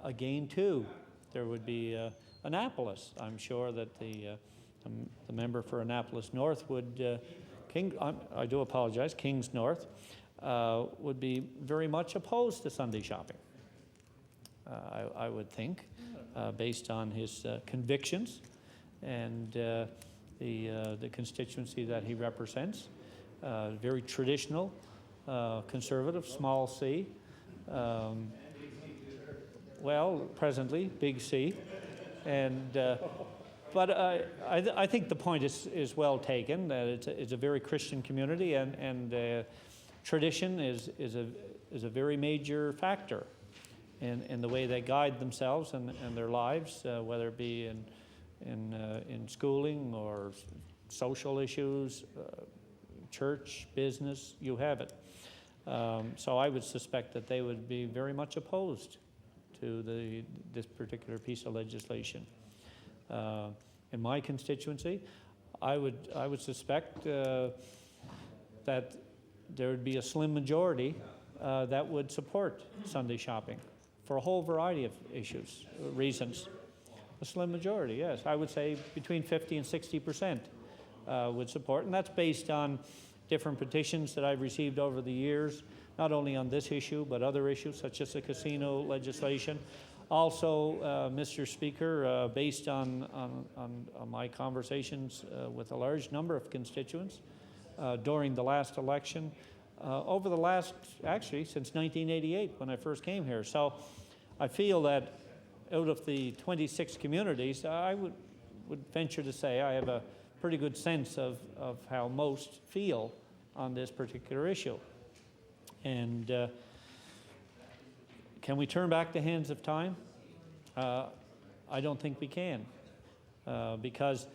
again, too, there would be Annapolis. I'm sure that the member for Annapolis North would, I do apologize, Kings North, would be very much opposed to Sunday shopping. I would think, based on his convictions and the constituency that he represents. Very traditional, conservative, small C. Well, presently, big C. And, but I think the point is well taken, that it's a very Christian community, and tradition is a very major factor in the way they guide themselves and their lives, whether it be in schooling or social issues, church, business, you have it. So I would suspect that they would be very much opposed to this particular piece of legislation. In my constituency, I would suspect that there would be a slim majority that would support Sunday shopping for a whole variety of reasons. A slim majority, yes. I would say between 50 and 60% would support, and that's based on different petitions that I've received over the years, not only on this issue, but other issues such as the casino legislation. Also, Mr. Speaker, based on my conversations with a large number of constituents during the last election, over the last, actually, since 1988 when I first came here. So I feel that out of the 26 communities, I would venture to say I have a pretty good sense of how most feel on this particular issue. And can we turn back the hands of time? I don't think we can, because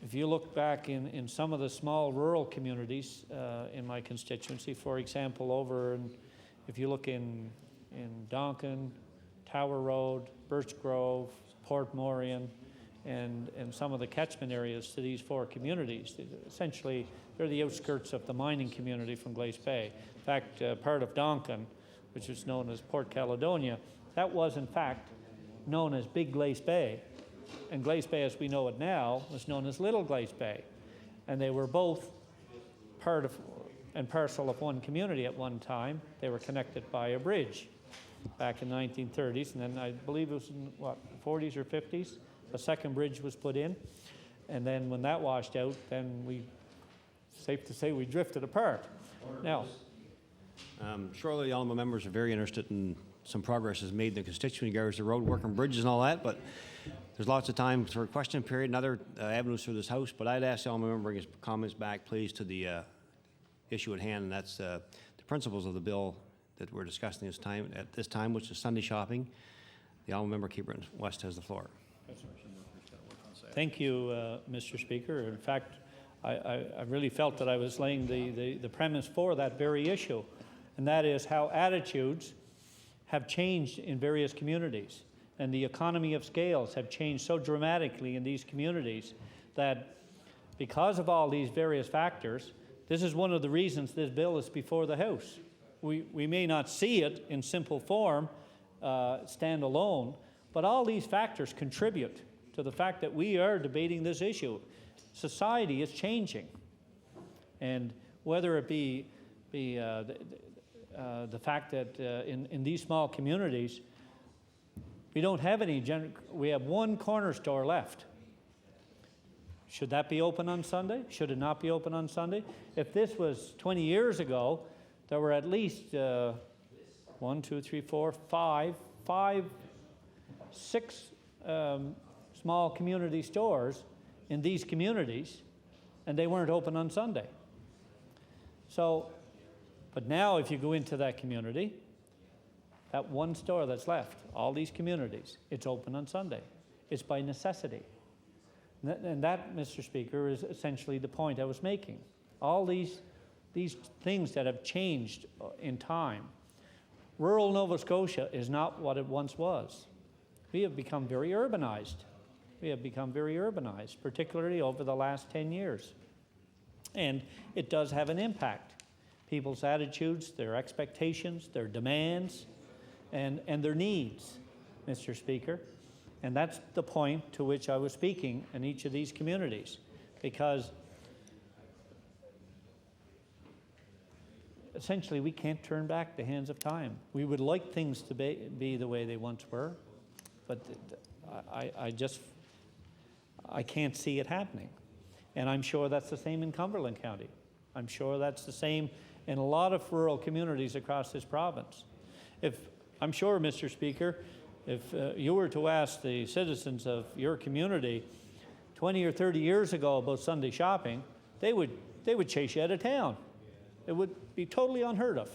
if you look back in some of the small rural communities in my constituency, for example, if you look in Donkin, Tower Road, Birch Grove, Port Morion, and some of the catchment areas to these four communities. Essentially, they're the outskirts of the mining community from Glace Bay. In fact, part of Donkin, which is known as Port Caledonia, that was in fact known as Big Glace Bay. And Glace Bay, as we know it now, was known as Little Glace Bay. And they were both part of and parcel of one community at one time. They were connected by a bridge back in the 1930s, and then I believe it was in, what, 40s or 50s, a second bridge was put in. And then when that washed out, then safe to say, we drifted apart. Now, surely the honourable members are very interested in some progress is made in the constituency regards to road work and bridges and all that, but there's lots of time for a question period and other avenues for this House. But I'd ask the honourable member to bring his comments back, please, to the issue at hand, and that's the principles of the bill that we're discussing at this time, which is Sunday shopping. The honourable member, Cape Breton West, has the floor. Thank you, Mr. Speaker. In fact, I really felt that I was laying the premise for that very issue, and that is how attitudes have changed in various communities, and the economy of scales have changed so dramatically in these communities that because of all these various factors, this is one of the reasons this bill is before the House. We may not see it in simple form, stand alone, but all these factors contribute to the fact that we are debating this issue. Society is changing, and whether it be the fact that in these small communities, we don't have we have one corner store left. Should that be open on Sunday? Should it not be open on Sunday? If this was 20 years ago, there were at least 1, 2, 3, 4, 5, 6 small community stores in these communities, and they weren't open on Sunday. So, but now if you go into that community, that one store that's left, all these communities, it's open on Sunday. It's by necessity. And that, Mr. Speaker, is essentially the point I was making. All these things that have changed in time. Rural Nova Scotia is not what it once was. We have become very urbanized. We have become very urbanized, particularly over the last 10 years. And it does have an impact. People's attitudes, their expectations, their demands and their needs, Mr. Speaker. And that's the point to which I was speaking in each of these communities, because essentially we can't turn back the hands of time. We would like things to be the way they once were, but I can't see it happening. And I'm sure that's the same in Cumberland County. I'm sure that's the same in a lot of rural communities across this province. I'm sure, Mr. Speaker, if you were to ask the citizens of your community 20 or 30 years ago about Sunday shopping, they would chase you out of town. It would be totally unheard of,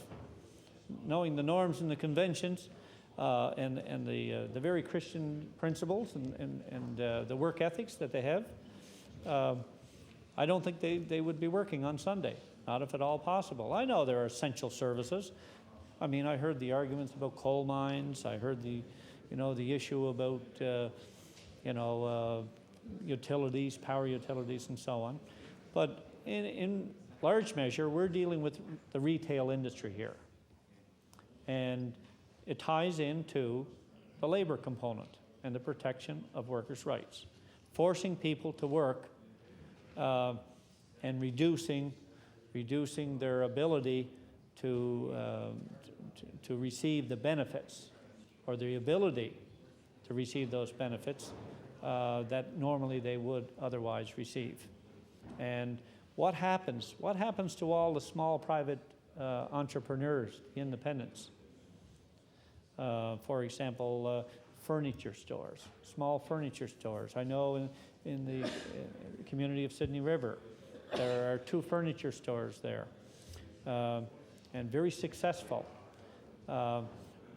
knowing the norms and the conventions and the very Christian principles and the work ethics that they have. I don't think they would be working on Sunday, not if at all possible. I know there are essential services. I mean, I heard the arguments about coal mines. I heard the issue about, utilities, power utilities, and so on. But in large measure, we're dealing with the retail industry here. And it ties into the labor component and the protection of workers' rights, forcing people to work and reducing their ability to receive the benefits, or the ability to receive those benefits that normally they would otherwise receive. And what happens to all the small private entrepreneurs, the independents? For example, furniture stores, small furniture stores. I know in the community of Sydney River, there are 2 furniture stores there, and very successful.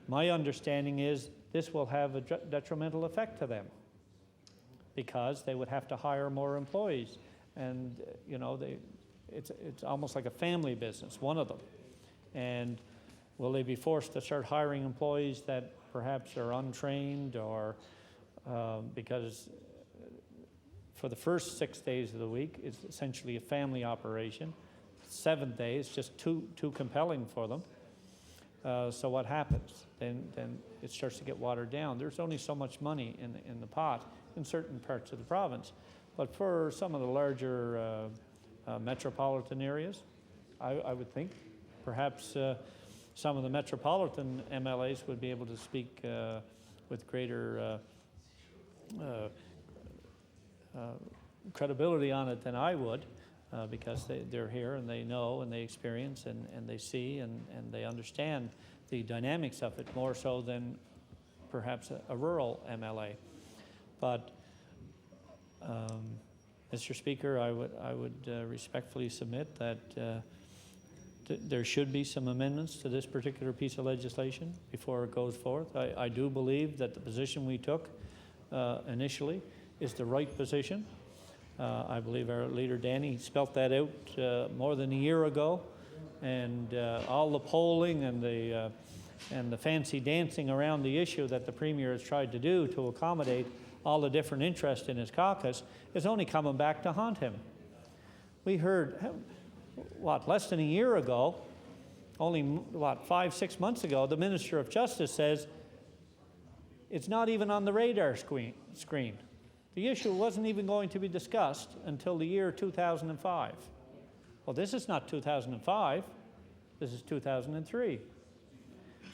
My understanding is this will have a detrimental effect to them, because they would have to hire more employees, and it's almost like a family business, one of them. And will they be forced to start hiring employees that perhaps are untrained, or because for the first 6 days of the week it's essentially a family operation. 7th day is just too compelling for them. So what happens? Then it starts to get watered down. There's only so much money in the pot in certain parts of the province. But for some of the larger metropolitan areas, I would think perhaps some of the metropolitan MLAs would be able to speak with greater credibility on it than I would, because they're here and they know and they experience and they see and they understand the dynamics of it more so than perhaps a rural MLA. But Mr. Speaker, I would respectfully submit that there should be some amendments to this particular piece of legislation before it goes forth. I do believe that the position we took initially is the right position. I believe our leader Danny spelt that out more than a year ago, and all the polling and the fancy dancing around the issue that the Premier has tried to do to accommodate all the different interests in his caucus is only coming back to haunt him. We heard, less than a year ago, only 5-6 months ago, the Minister of Justice says it's not even on the radar screen. The issue wasn't even going to be discussed until the year 2005. Well, this is not 2005, this is 2003.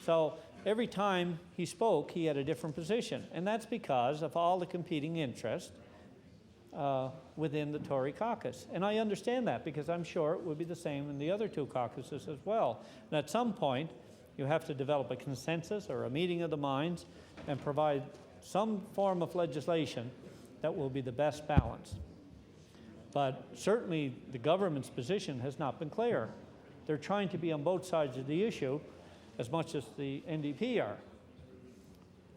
So every time he spoke, he had a different position, and that's because of all the competing interests within the Tory caucus. And I understand that, because I'm sure it would be the same in the other 2 caucuses as well. And at some point, you have to develop a consensus or a meeting of the minds and provide some form of legislation that will be the best balance. But certainly the government's position has not been clear. They're trying to be on both sides of the issue as much as the NDP are.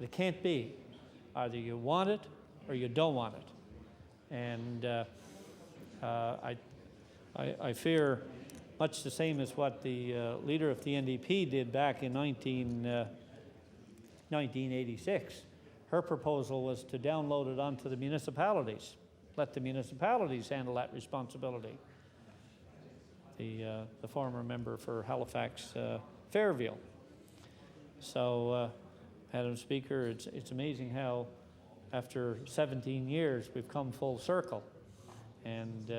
It can't be. Either you want it or you don't want it. And I fear much the same as what the leader of the NDP did back in 1986. Her proposal was to download it onto the municipalities, let the municipalities handle that responsibility. The former member for Halifax Fairview. So, Madam Speaker, it's amazing how after 17 years we've come full circle, and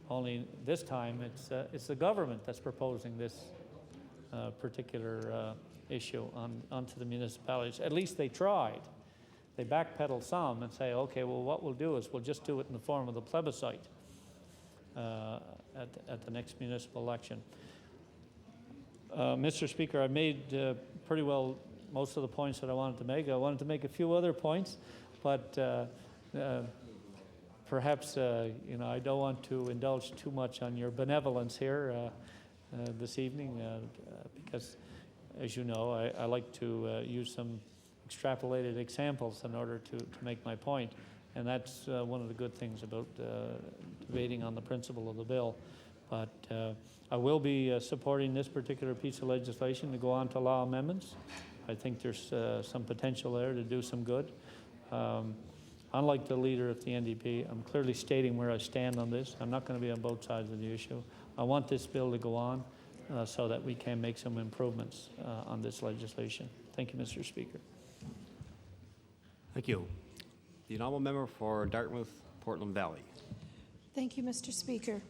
only this time it's the government that's proposing this particular issue onto the municipalities. At least they tried. They backpedal some and say, okay, well, what we'll do is we'll just do it in the form of the plebiscite at the next municipal election. Mr. Speaker, I made pretty well most of the points that I wanted to make. I wanted to make a few other points, but perhaps you know, I don't want to indulge too much on your benevolence here this evening, because, as you know, I like to use some extrapolated examples in order to make my point, and that's one of the good things about debating on the principle of the bill. But I will be supporting this particular piece of legislation to go on to law amendments. I think there's some potential there to do some good. Unlike the leader of the NDP, I'm clearly stating where I stand on this. I'm not going to be on both sides of the issue. I want this bill to go on so that we can make some improvements on this legislation. Thank you, Mr. Speaker. Thank you. The honourable member for Dartmouth, Portland Valley. Thank you, Mr. Speaker.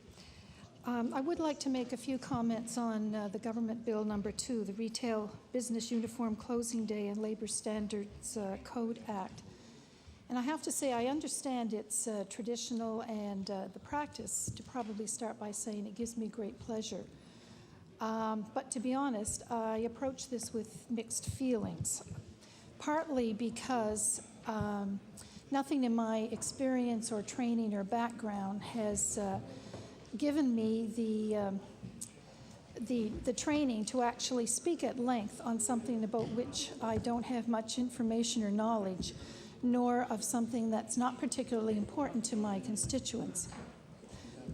I would like to make a few comments on the Government Bill number 2, the Retail Business Uniform Closing Day and Labour Standards Code Act. And I have to say, I understand its traditional and the practice, to probably start by saying it gives me great pleasure. But to be honest, I approach this with mixed feelings, partly because nothing in my experience or training or background has given me the training to actually speak at length on something about which I don't have much information or knowledge, nor of something that's not particularly important to my constituents.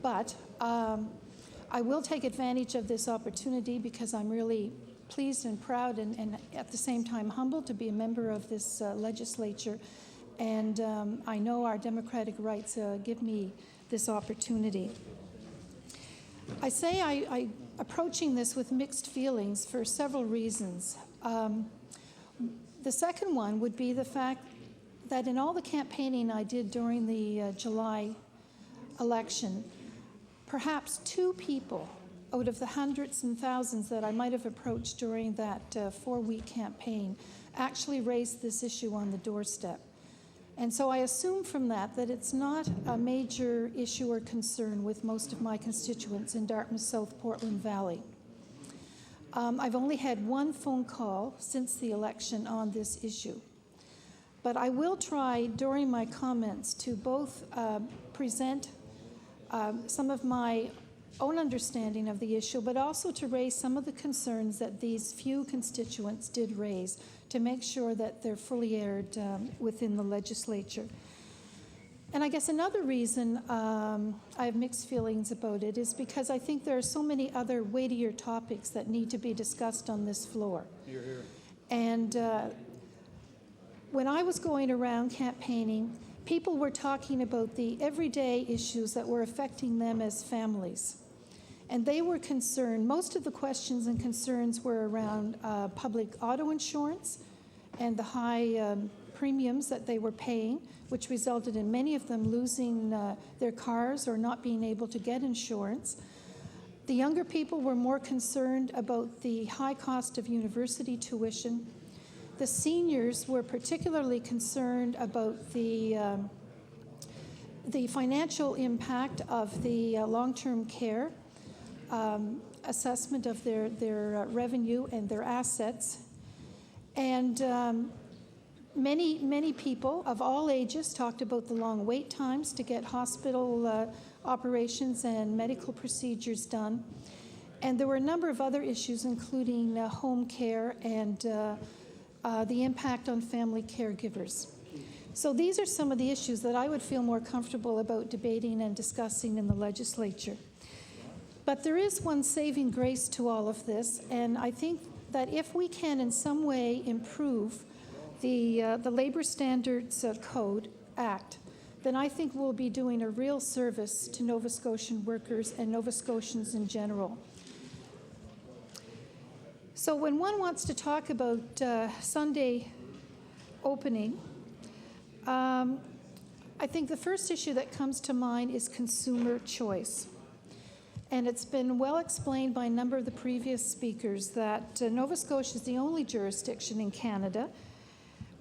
But I will take advantage of this opportunity because I'm really pleased and proud and at the same time humbled to be a member of this legislature. And I know our democratic rights give me this opportunity. I say I'm approaching this with mixed feelings for several reasons. The second one would be the fact that in all the campaigning I did during the July election, perhaps 2 people out of the hundreds and thousands that I might have approached during that 4-week campaign actually raised this issue on the doorstep. And so I assume from that it's not a major issue or concern with most of my constituents in Dartmouth South Portland Valley. I've only had 1 phone call since the election on this issue. But I will try during my comments to both present some of my own understanding of the issue, but also to raise some of the concerns that these few constituents did raise to make sure that they're fully aired within the legislature. And I guess another reason I have mixed feelings about it is because I think there are so many other weightier topics that need to be discussed on this floor. You're here. And when I was going around campaigning, people were talking about the everyday issues that were affecting them as families. And they were concerned, most of the questions and concerns were around public auto insurance and the high premiums that they were paying, which resulted in many of them losing their cars or not being able to get insurance. The younger people were more concerned about the high cost of university tuition. The seniors were particularly concerned about the financial impact of the long-term care assessment of their revenue and their assets. And many people of all ages talked about the long wait times to get hospital operations and medical procedures done. And there were a number of other issues, including home care and the impact on family caregivers. So these are some of the issues that I would feel more comfortable about debating and discussing in the legislature. But there is one saving grace to all of this, and I think that if we can in some way improve the Labour Standards Code Act, then I think we'll be doing a real service to Nova Scotian workers and Nova Scotians in general. So when one wants to talk about Sunday opening, I think the first issue that comes to mind is consumer choice. And it's been well explained by a number of the previous speakers that Nova Scotia is the only jurisdiction in Canada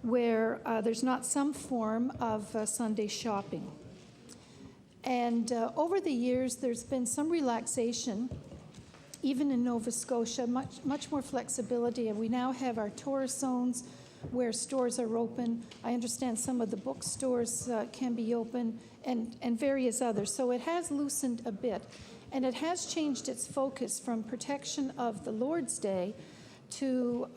where there's not some form of Sunday shopping. And over the years, there's been some relaxation, even in Nova Scotia, much more flexibility. And we now have our tourist zones where stores are open. I understand some of the bookstores can be open and various others. So it has loosened a bit. And it has changed its focus from protection of the Lord's Day to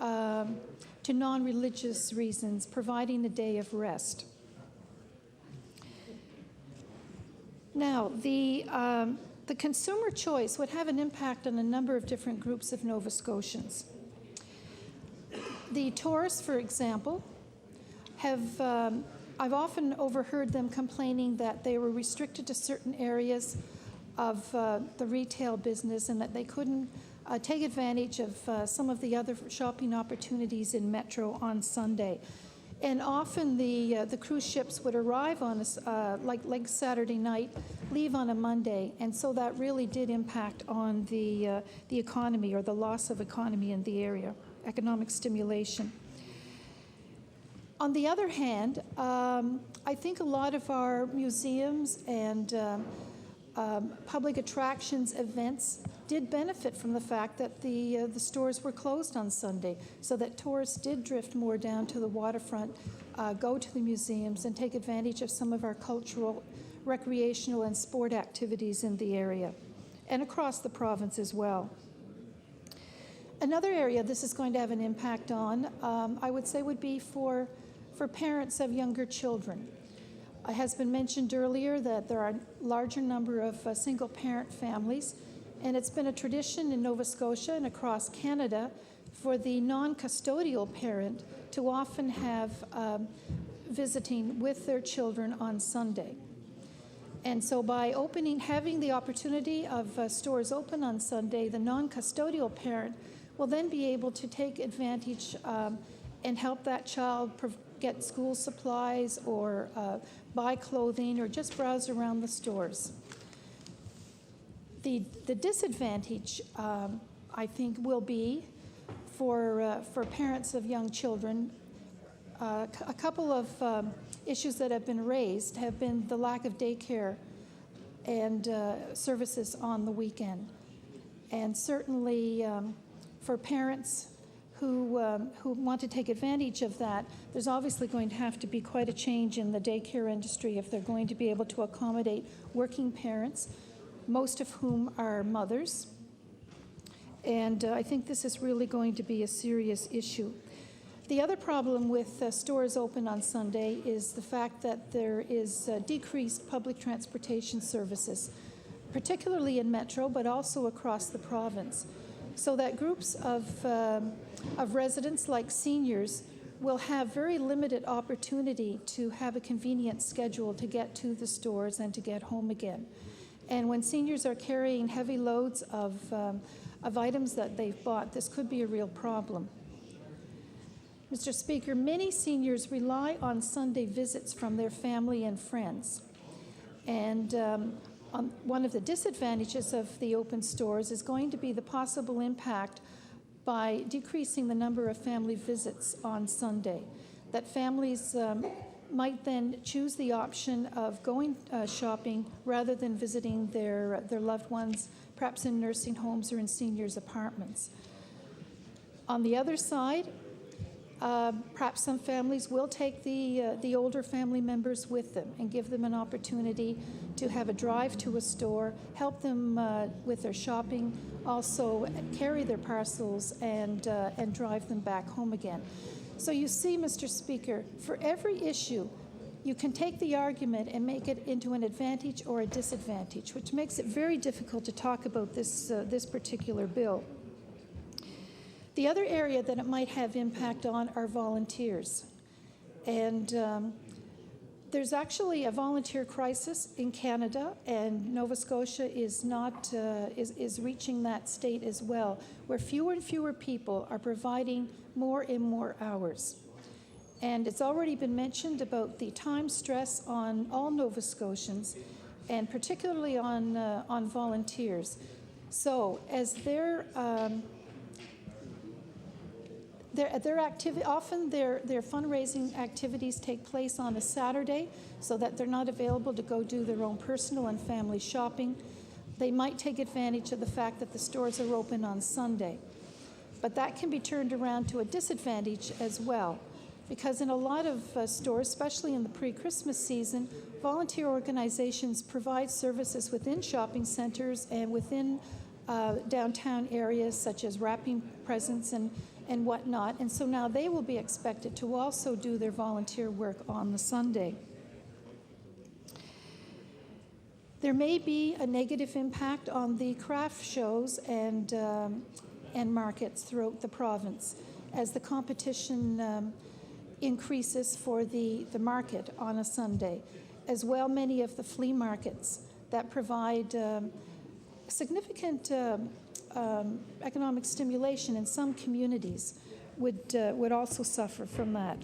non-religious reasons, providing a day of rest. Now, the consumer choice would have an impact on a number of different groups of Nova Scotians. The tourists, for example, have, I've often overheard them complaining that they were restricted to certain areas of the retail business and that they couldn't take advantage of some of the other shopping opportunities in Metro on Sunday. And often the cruise ships would arrive on like Saturday night, leave on a Monday, and so that really did impact on the economy, or the loss of economy in the area, economic stimulation. On the other hand, I think a lot of our museums and public attractions events did benefit from the fact that the stores were closed on Sunday, so that tourists did drift more down to the waterfront, go to the museums, and take advantage of some of our cultural, recreational, and sport activities in the area, and across the province as well. Another area this is going to have an impact on, I would say, would be for parents of younger children. It has been mentioned earlier that there are a larger number of single-parent families, and it's been a tradition in Nova Scotia and across Canada for the non-custodial parent to often have visiting with their children on Sunday. And so by having the opportunity of stores open on Sunday, the non-custodial parent will then be able to take advantage and help that child get school supplies or buy clothing or just browse around the stores. The disadvantage, I think, will be for parents of young children. A couple of issues that have been raised have been the lack of daycare and services on the weekend. And certainly for parents who want to take advantage of that, there's obviously going to have to be quite a change in the daycare industry if they're going to be able to accommodate working parents, most of whom are mothers. And I think this is really going to be a serious issue. The other problem with stores open on Sunday is the fact that there is decreased public transportation services, particularly in Metro, but also across the province. So that groups of residents, like seniors, will have very limited opportunity to have a convenient schedule to get to the stores and to get home again. And when seniors are carrying heavy loads of items that they've bought, this could be a real problem. Mr. Speaker, many seniors rely on Sunday visits from their family and friends. And one of the disadvantages of the open stores is going to be the possible impact by decreasing the number of family visits on Sunday. That families might then choose the option of going shopping rather than visiting their loved ones, perhaps in nursing homes or in seniors' apartments. On the other side, perhaps some families will take the older family members with them and give them an opportunity to have a drive to a store, help them with their shopping, also carry their parcels and drive them back home again. So you see, Mr. Speaker, for every issue, you can take the argument and make it into an advantage or a disadvantage, which makes it very difficult to talk about this particular bill. The other area that it might have impact on are volunteers. And There's actually a volunteer crisis in Canada, and Nova Scotia is not is reaching that state as well, where fewer and fewer people are providing more and more hours. And it's already been mentioned about the time stress on all Nova Scotians, and particularly on volunteers. So as often their fundraising activities take place on a Saturday, so that they're not available to go do their own personal and family shopping. They might take advantage of the fact that the stores are open on Sunday. But that can be turned around to a disadvantage as well, because in a lot of stores, especially in the pre-Christmas season, volunteer organizations provide services within shopping centers and within downtown areas, such as wrapping presents and whatnot. And so now they will be expected to also do their volunteer work on the Sunday. There may be a negative impact on the craft shows and markets throughout the province as the competition increases for the market on a Sunday. As well, many of the flea markets that provide significant economic stimulation in some communities would also suffer from that.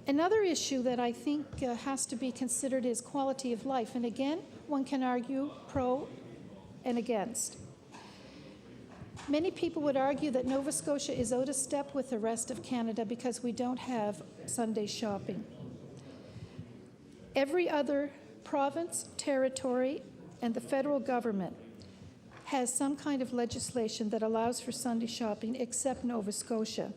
Another issue that I think has to be considered is quality of life. And again, one can argue pro and against. Many people would argue that Nova Scotia is out of step with the rest of Canada because we don't have Sunday shopping. Every other province, territory, and the federal government has some kind of legislation that allows for Sunday shopping except Nova Scotia.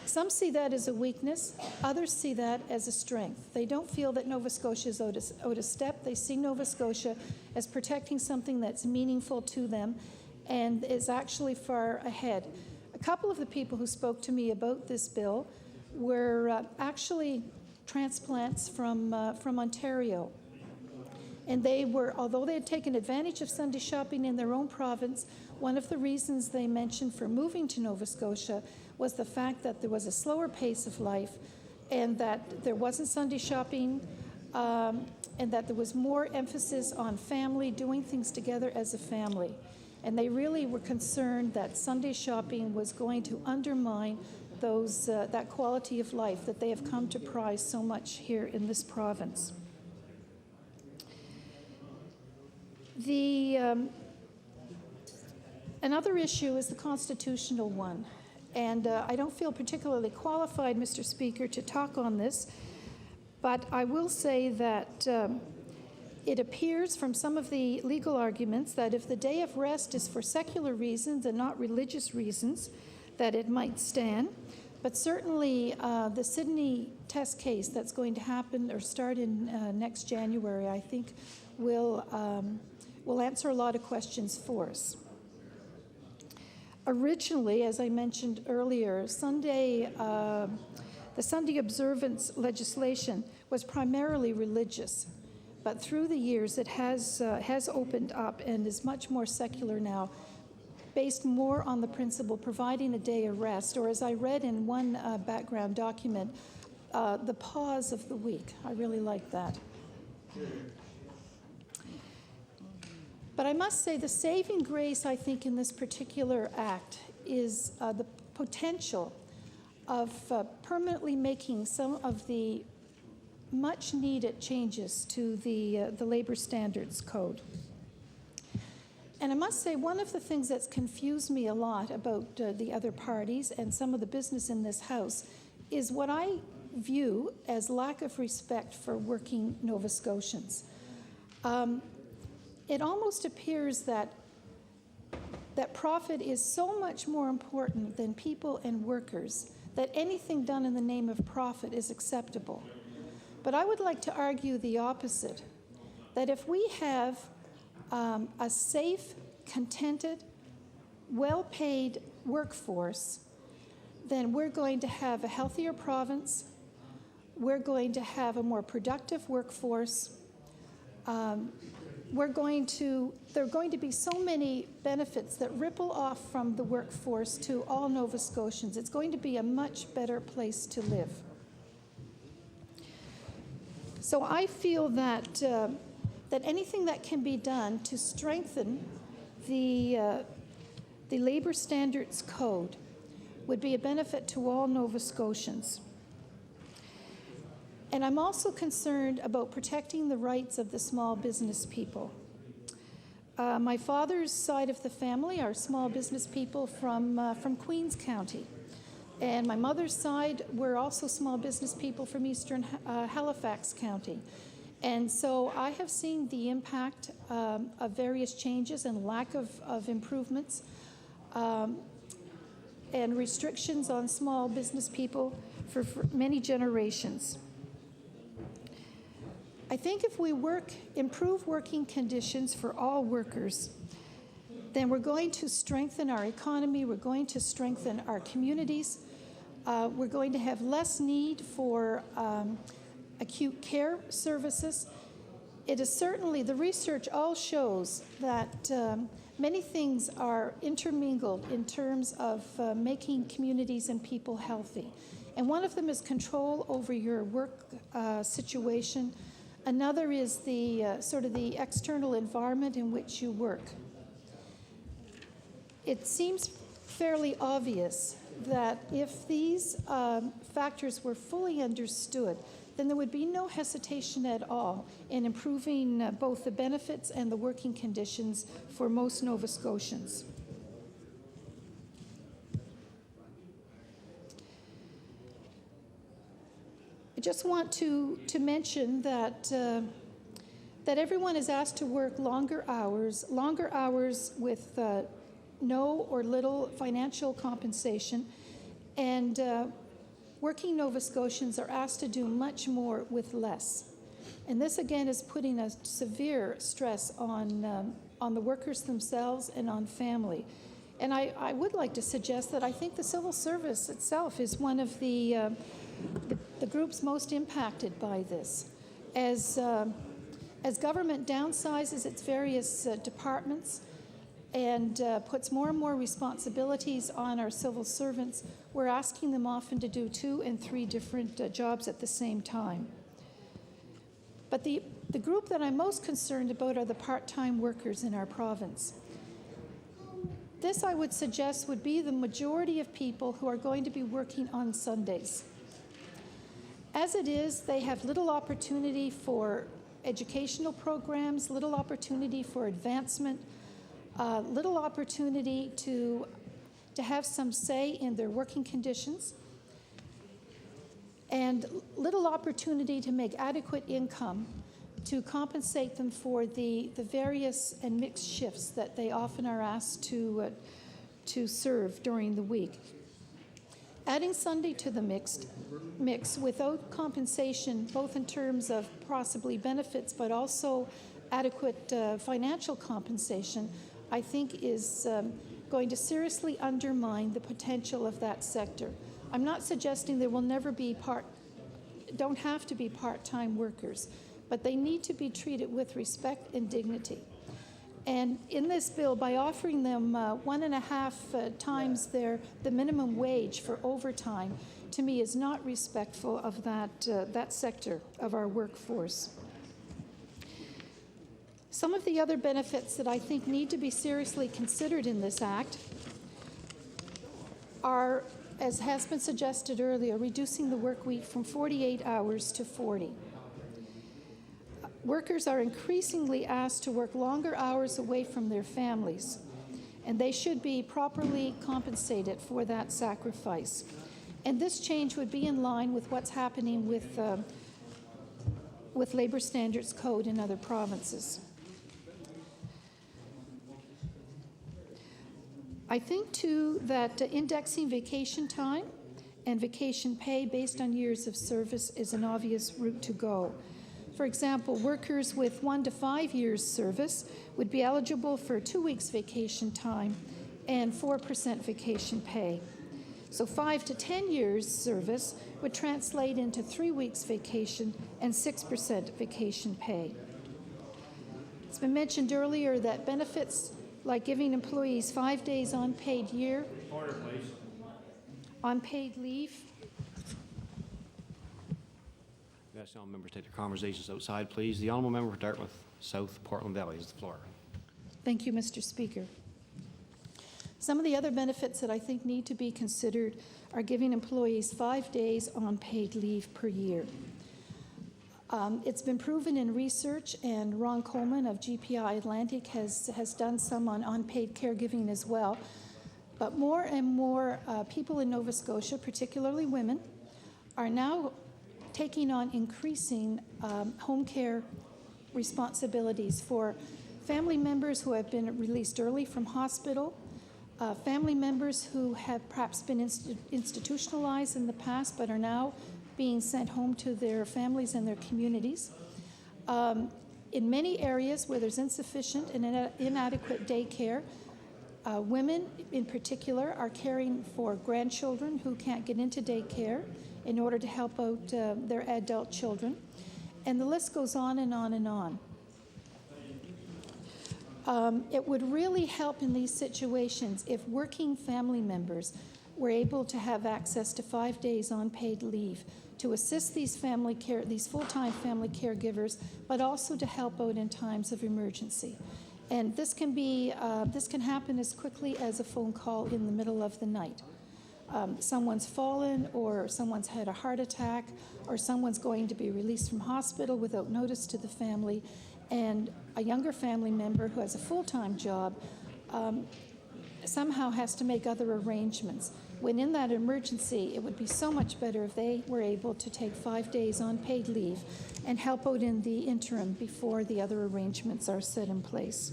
Some see that as a weakness, others see that as a strength. They don't feel that Nova Scotia is out of step. They see Nova Scotia as protecting something that's meaningful to them and is actually far ahead. A couple of the people who spoke to me about this bill were actually transplants from Ontario. And they were, although they had taken advantage of Sunday shopping in their own province, one of the reasons they mentioned for moving to Nova Scotia was the fact that there was a slower pace of life and that there wasn't Sunday shopping and that there was more emphasis on family, doing things together as a family. And they really were concerned that Sunday shopping was going to undermine that quality of life that they have come to prize so much here in this province. Another issue is the constitutional one. And I don't feel particularly qualified, Mr. Speaker, to talk on this, but I will say that it appears from some of the legal arguments that if the day of rest is for secular reasons and not religious reasons, that it might stand. But certainly the Sydney test case that's going to happen or start in next January, I think, will answer a lot of questions for us. Originally, as I mentioned earlier, the Sunday observance legislation was primarily religious, but through the years it has opened up and is much more secular now, based more on the principle providing a day of rest, or as I read in one background document, the pause of the week. I really like that. But I must say the saving grace, I think, in this particular act is the potential of permanently making some of the much needed changes to the Labor Standards Code. And I must say one of the things that's confused me a lot about the other parties and some of the business in this House is what I view as lack of respect for working Nova Scotians. It almost appears that profit is so much more important than people and workers that anything done in the name of profit is acceptable. But I would like to argue the opposite, that if we have a safe, contented, well-paid workforce, then we're going to have a healthier province, we're going to have a more productive workforce, there are going to be so many benefits that ripple off from the workforce to all Nova Scotians. It's going to be a much better place to live. So I feel that that anything that can be done to strengthen the Labor Standards Code would be a benefit to all Nova Scotians. And I'm also concerned about protecting the rights of the small business people. My father's side of the family are small business people from Queens County. And my mother's side were also small business people from eastern Halifax County. And so I have seen the impact of various changes and lack of improvements and restrictions on small business people for many generations. I think if we improve working conditions for all workers, then we're going to strengthen our economy, we're going to strengthen our communities, we're going to have less need for acute care services. It is certainly, the research all shows that many things are intermingled in terms of making communities and people healthy. And one of them is control over your work situation. Another is the sort of the external environment in which you work. It seems fairly obvious that if these factors were fully understood, then there would be no hesitation at all in improving both the benefits and the working conditions for most Nova Scotians. I just want to mention that that everyone is asked to work longer hours with no or little financial compensation, and working Nova Scotians are asked to do much more with less. And this again is putting a severe stress on the workers themselves and on family. And I would like to suggest that I think the civil service itself is one of the groups most impacted by this. As government downsizes its various departments and puts more and more responsibilities on our civil servants, we're asking them often to do 2 and 3 different jobs at the same time. But the group that I'm most concerned about are the part-time workers in our province. This, I would suggest, would be the majority of people who are going to be working on Sundays. As it is, they have little opportunity for educational programs, little opportunity for advancement, little opportunity to have some say in their working conditions, and little opportunity to make adequate income to compensate them for the various and mixed shifts that they often are asked to serve during the week. Adding Sunday to the mix without compensation, both in terms of possibly benefits but also adequate financial compensation, I think is going to seriously undermine the potential of that sector. I'm not suggesting there will never be don't have to be part-time workers, but they need to be treated with respect and dignity. And in this bill, by offering them 1.5 times the minimum wage for overtime, to me is not respectful of that sector of our workforce. Some of the other benefits that I think need to be seriously considered in this act are, as has been suggested earlier, reducing the work week from 48 hours to 40. Workers are increasingly asked to work longer hours away from their families, and they should be properly compensated for that sacrifice. And this change would be in line with what's happening with Labor Standards Code in other provinces. I think, too, that indexing vacation time and vacation pay based on years of service is an obvious route to go. For example, workers with 1 to 5 years service would be eligible for 2 weeks vacation time and 4% vacation pay. So 5 to 10 years service would translate into 3 weeks vacation and 6% vacation pay. It's been mentioned earlier that benefits like giving employees 5 days unpaid unpaid leave. ask the honourable members to take their conversations outside, please. The honourable member for Dartmouth South, Portland Valley has the floor. Thank you, Mr. Speaker. Some of the other benefits that I think need to be considered are giving employees 5 days on paid leave per year. It's been proven in research, and Ron Coleman of GPI Atlantic has done some on unpaid caregiving as well. But more and more people in Nova Scotia, particularly women, are now taking on increasing home care responsibilities for family members who have been released early from hospital, family members who have perhaps been institutionalized in the past but are now being sent home to their families and their communities. In many areas where there's insufficient and inadequate daycare, women in particular are caring for grandchildren who can't get into daycare in order to help out their adult children. And the list goes on and on and on. It would really help in these situations if working family members were able to have access to 5 days on paid leave to assist these full-time family caregivers, but also to help out in times of emergency. And this can happen as quickly as a phone call in the middle of the night. Someone's fallen, or someone's had a heart attack, or someone's going to be released from hospital without notice to the family, and a younger family member who has a full-time job somehow has to make other arrangements. When in that emergency, it would be so much better if they were able to take 5 days on paid leave and help out in the interim before the other arrangements are set in place.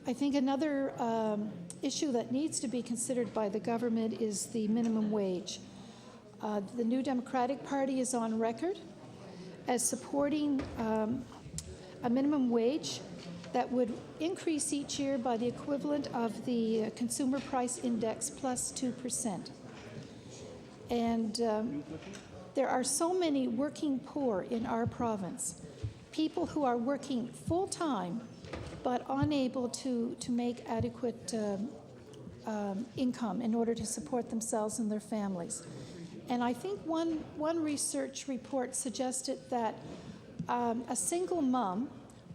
I think another issue that needs to be considered by the government is the minimum wage. The New Democratic Party is on record as supporting a minimum wage that would increase each year by the equivalent of the Consumer Price Index plus 2%. And there are so many working poor in our province, people who are working full-time but unable to make adequate income in order to support themselves and their families. And I think one research report suggested that a single mom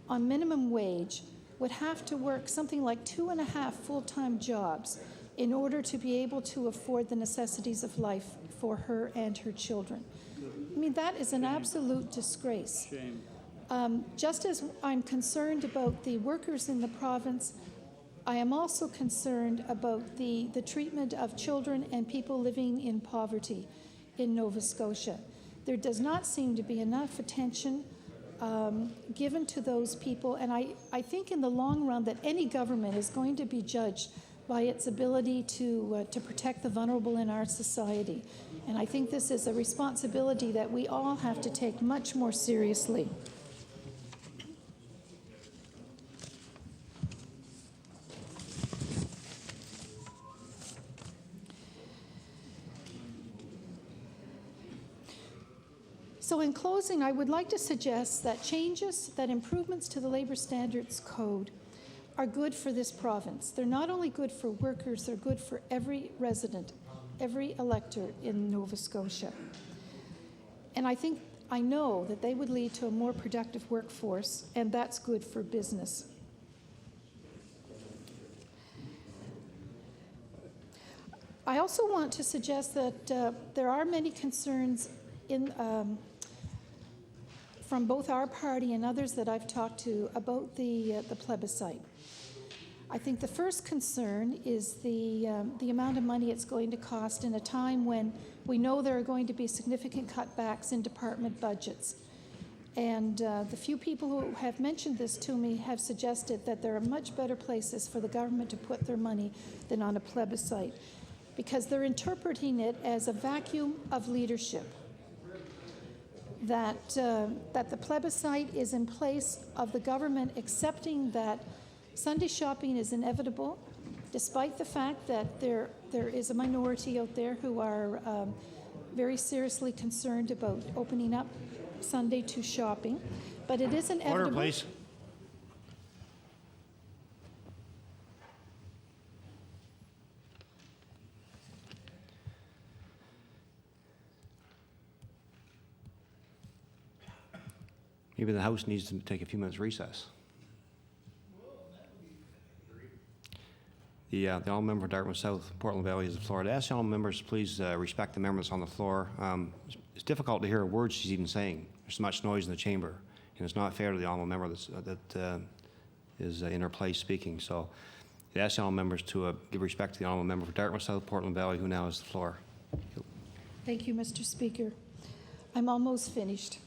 on minimum wage would have to work something like 2.5 full-time jobs in order to be able to afford the necessities of life for her and her children. I mean, that is an absolute disgrace. Shame. Just as I'm concerned about the workers in the province, I am also concerned about the treatment of children and people living in poverty in Nova Scotia. There does not seem to be enough attention given to those people, and I think in the long run that any government is going to be judged by its ability to protect the vulnerable in our society. And I think this is a responsibility that we all have to take much more seriously. So in closing, I would like to suggest that improvements to the Labour Standards Code are good for this province. They're not only good for workers, they're good for every resident, every elector in Nova Scotia. And I know that they would lead to a more productive workforce, and that's good for business. I also want to suggest that there are many concerns from both our party and others that I've talked to about the plebiscite. I think the first concern is the amount of money it's going to cost in a time when we know there are going to be significant cutbacks in department budgets. And the few people who have mentioned this to me have suggested that there are much better places for the government to put their money than on a plebiscite, because they're interpreting it as a vacuum of leadership. That the plebiscite is in place of the government accepting that Sunday shopping is inevitable, despite the fact that there is a minority out there who are very seriously concerned about opening up Sunday to shopping. But it is inevitable. Order, please. Maybe the House needs to take a few minutes recess. The honourable member for Dartmouth South, Portland Valley has the floor. I'd ask the honourable members to please respect the members on the floor. It's difficult to hear a word she's even saying. There's so much noise in the chamber, and it's not fair to the honourable member that is in her place speaking. So I'd ask the honourable members to give respect to the honourable member for Dartmouth South, Portland Valley, who now has the floor. Thank you, Mr. Speaker. I'm almost finished.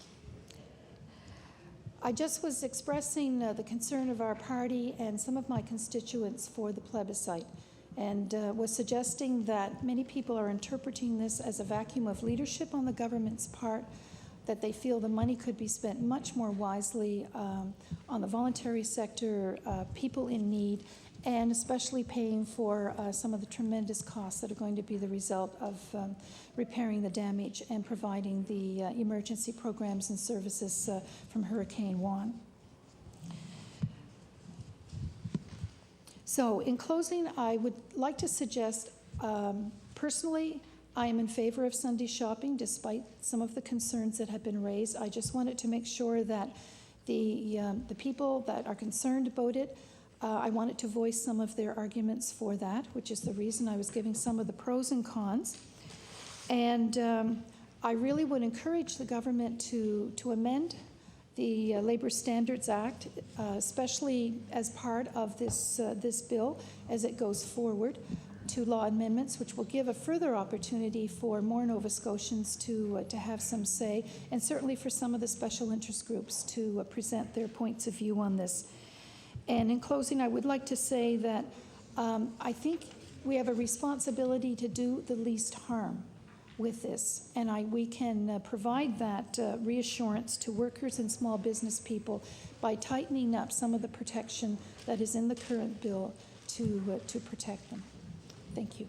I just was expressing the concern of our party and some of my constituents for the plebiscite, and was suggesting that many people are interpreting this as a vacuum of leadership on the government's part, that they feel the money could be spent much more wisely on the voluntary sector, people in need, and especially paying for some of the tremendous costs that are going to be the result of repairing the damage and providing the emergency programs and services from Hurricane Juan. So in closing, I would like to suggest, personally, I am in favor of Sunday shopping despite some of the concerns that have been raised. I just wanted to make sure that the people that are concerned about it, I wanted to voice some of their arguments for that, which is the reason I was giving some of the pros and cons. And I really would encourage the government to amend the Labor Standards Act, especially as part of this bill as it goes forward, to law amendments, which will give a further opportunity for more Nova Scotians to have some say, and certainly for some of the special interest groups to present their points of view on this. And in closing, I would like to say that I think we have a responsibility to do the least harm with this, and we can provide that reassurance to workers and small business people by tightening up some of the protection that is in the current bill to protect them. Thank you.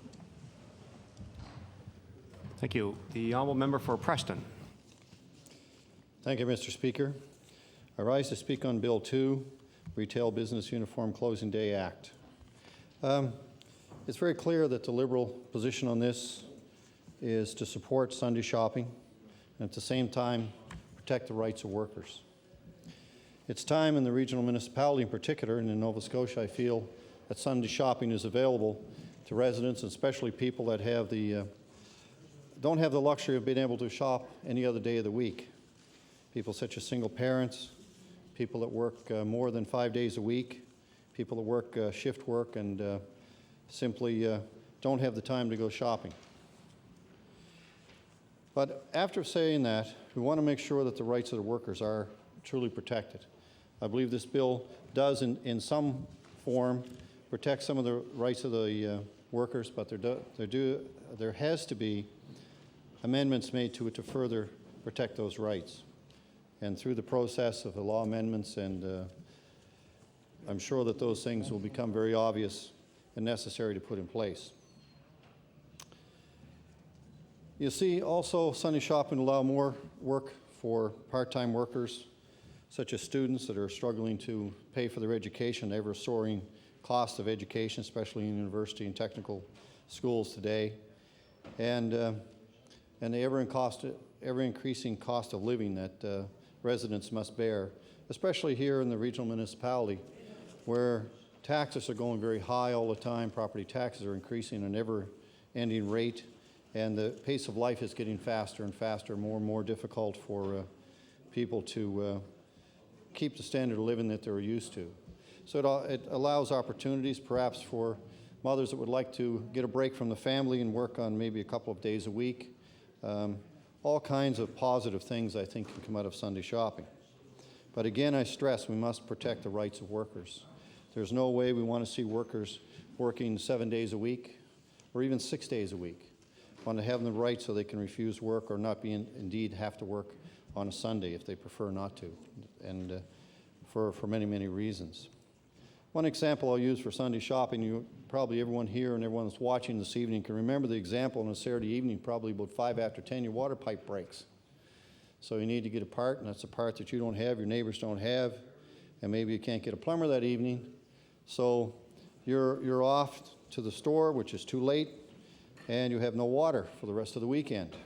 Thank you. The honourable member for Preston. Thank you, Mr. Speaker. I rise to speak on Bill 2, Retail Business Uniform Closing Day Act. It's very clear that the Liberal position on this is to support Sunday shopping and at the same time protect the rights of workers. It's time in the regional municipality in particular, and in Nova Scotia, I feel that Sunday shopping is available to residents, and especially people that have don't have the luxury of being able to shop any other day of the week. People such as single parents, people that work more than 5 days a week, people that work shift work and simply don't have the time to go shopping. But after saying that, we want to make sure that the rights of the workers are truly protected. I believe this bill does, in some form, protect some of the rights of the workers, but there has to be amendments made to it to further protect those rights. And through the process of the law amendments, and I'm sure that those things will become very obvious and necessary to put in place. You see, also, Sunday shopping will allow more work for part-time workers, such as students that are struggling to pay for their education, ever-soaring cost of education, especially in university and technical schools today, and the ever-increasing cost of living that residents must bear, especially here in the regional municipality, where taxes are going very high all the time. Property taxes are increasing at an ever-ending rate, and the pace of life is getting faster and faster, more and more difficult for people to keep the standard of living that they're used to. So it allows opportunities perhaps for mothers that would like to get a break from the family and work on maybe a couple of days a week. All kinds of positive things I think can come out of Sunday shopping. But again, I stress we must protect the rights of workers. There's no way we want to see workers working 7 days a week or even 6 days a week. We want to have them the right so they can refuse work or not indeed have to work on a Sunday if they prefer not to, and for many, many reasons. One example I'll use for Sunday shopping, probably everyone here and everyone that's watching this evening can remember the example on a Saturday evening, probably about 5 after 10, your water pipe breaks. So you need to get a part, and that's a part that you don't have, your neighbors don't have, and maybe you can't get a plumber that evening. So you're off to the store, which is too late, and you have no water for the rest of the weekend.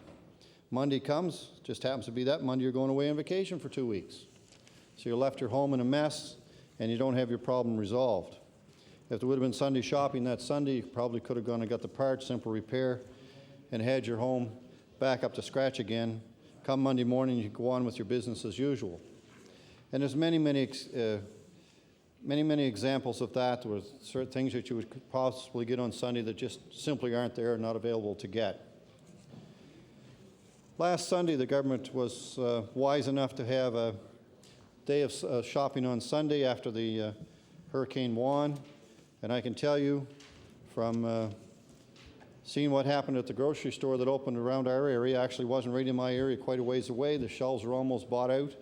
Monday comes, just happens to be that Monday you're going away on vacation for 2 weeks. So you left your home in a mess, and you don't have your problem resolved. If there would have been Sunday shopping that Sunday, you probably could have gone and got the parts, simple repair, and had your home back up to scratch again. Come Monday morning, you go on with your business as usual. And there's many examples of that, with certain things that you would possibly get on Sunday that just simply aren't there, not available to get. Last Sunday, the government was wise enough to have a day of shopping on Sunday after the Hurricane Juan. And I can tell you from seeing what happened at the grocery store that opened around our area, actually wasn't right in my area, quite a ways away. The shelves were almost bought out.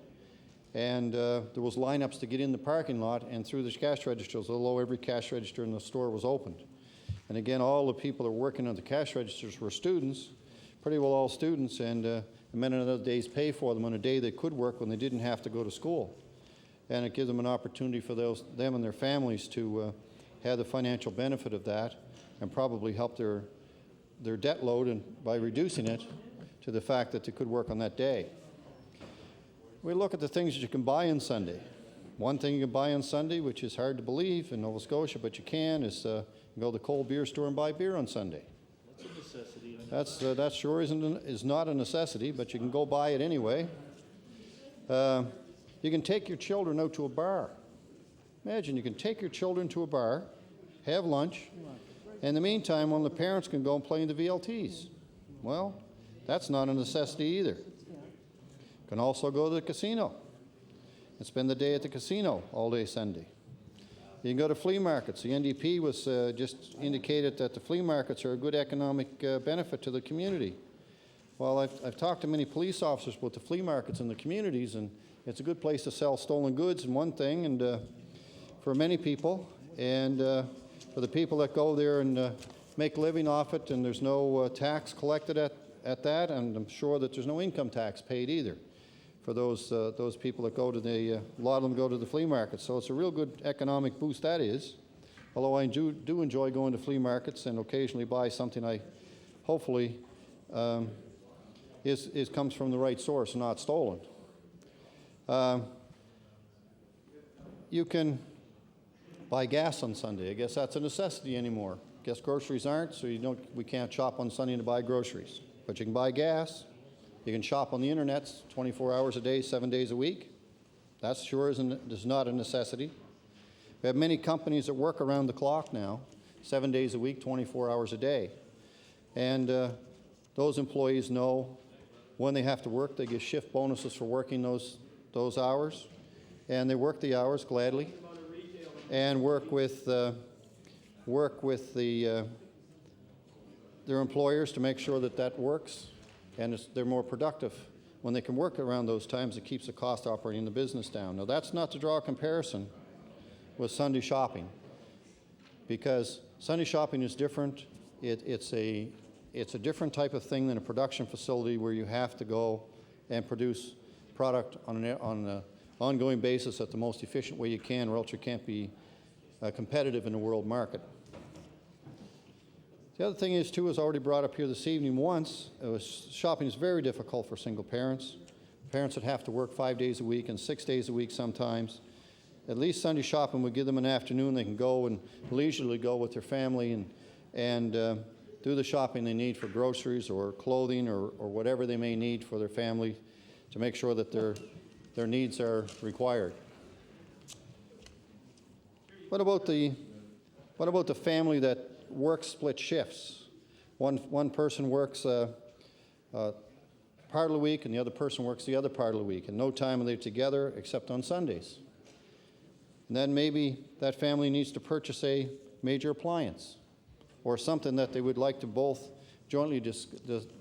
And there was lineups to get in the parking lot and through the cash registers, although every cash register in the store was opened. And again, all the people that were working on the cash registers were students, pretty well all students, and it meant another day's pay for them on a day they could work when they didn't have to go to school. And it gives them an opportunity for them and their families to have the financial benefit of that and probably help their debt load and by reducing it to the fact that they could work on that day. We look at the things that you can buy on Sunday. One thing you can buy on Sunday, which is hard to believe in Nova Scotia, but you can, is you go to the cold beer store and buy beer on Sunday. That's a necessity. That sure is not a necessity, but you can go buy it anyway. You can take your children out to a bar. Imagine you can take your children to a bar, have lunch, and in the meantime, one of the parents can go and play in the VLTs. Well, that's not a necessity either. You can also go to the casino and spend the day at the casino all day Sunday. You can go to flea markets. The NDP was just indicated that the flea markets are a good economic benefit to the community. Well, I've talked to many police officers about the flea markets in the communities, and it's a good place to sell stolen goods and one thing, and for many people, and for the people that go there and make a living off it, and there's no tax collected at that, and I'm sure that there's no income tax paid either for those people that go to a lot of them go to the flea market. So it's a real good economic boost, that is. Although I do enjoy going to flea markets and occasionally buy something I hopefully comes from the right source and not stolen. You can buy gas on Sunday. I guess that's a necessity anymore. I guess groceries aren't, so we can't shop on Sunday to buy groceries. But you can buy gas. You can shop on the internet 24 hours a day, 7 days a week. That sure is not a necessity. We have many companies that work around the clock now, 7 days a week, 24 hours a day. And those employees know when they have to work. They get shift bonuses for working those hours. And they work the hours gladly and work with their employers to make sure that works. And they're more productive. When they can work around those times, it keeps the cost operating the business down. Now, that's not to draw a comparison with Sunday shopping, because Sunday shopping is different. It's a different type of thing than a production facility where you have to go and produce product on an ongoing basis at the most efficient way you can, or else you can't be competitive in the world market. The other thing is, too, as already brought up here this evening once, shopping is very difficult for single parents. Parents that have to work 5 days a week and 6 days a week sometimes. At least Sunday shopping would give them an afternoon they can go and leisurely go with their family and do the shopping they need for groceries or clothing or whatever they may need for their family to make sure that their needs are required. What about the family that works split shifts? One person works part of the week and the other person works the other part of the week, and no time are they together except on Sundays. And then maybe that family needs to purchase a major appliance or something that they would like to both jointly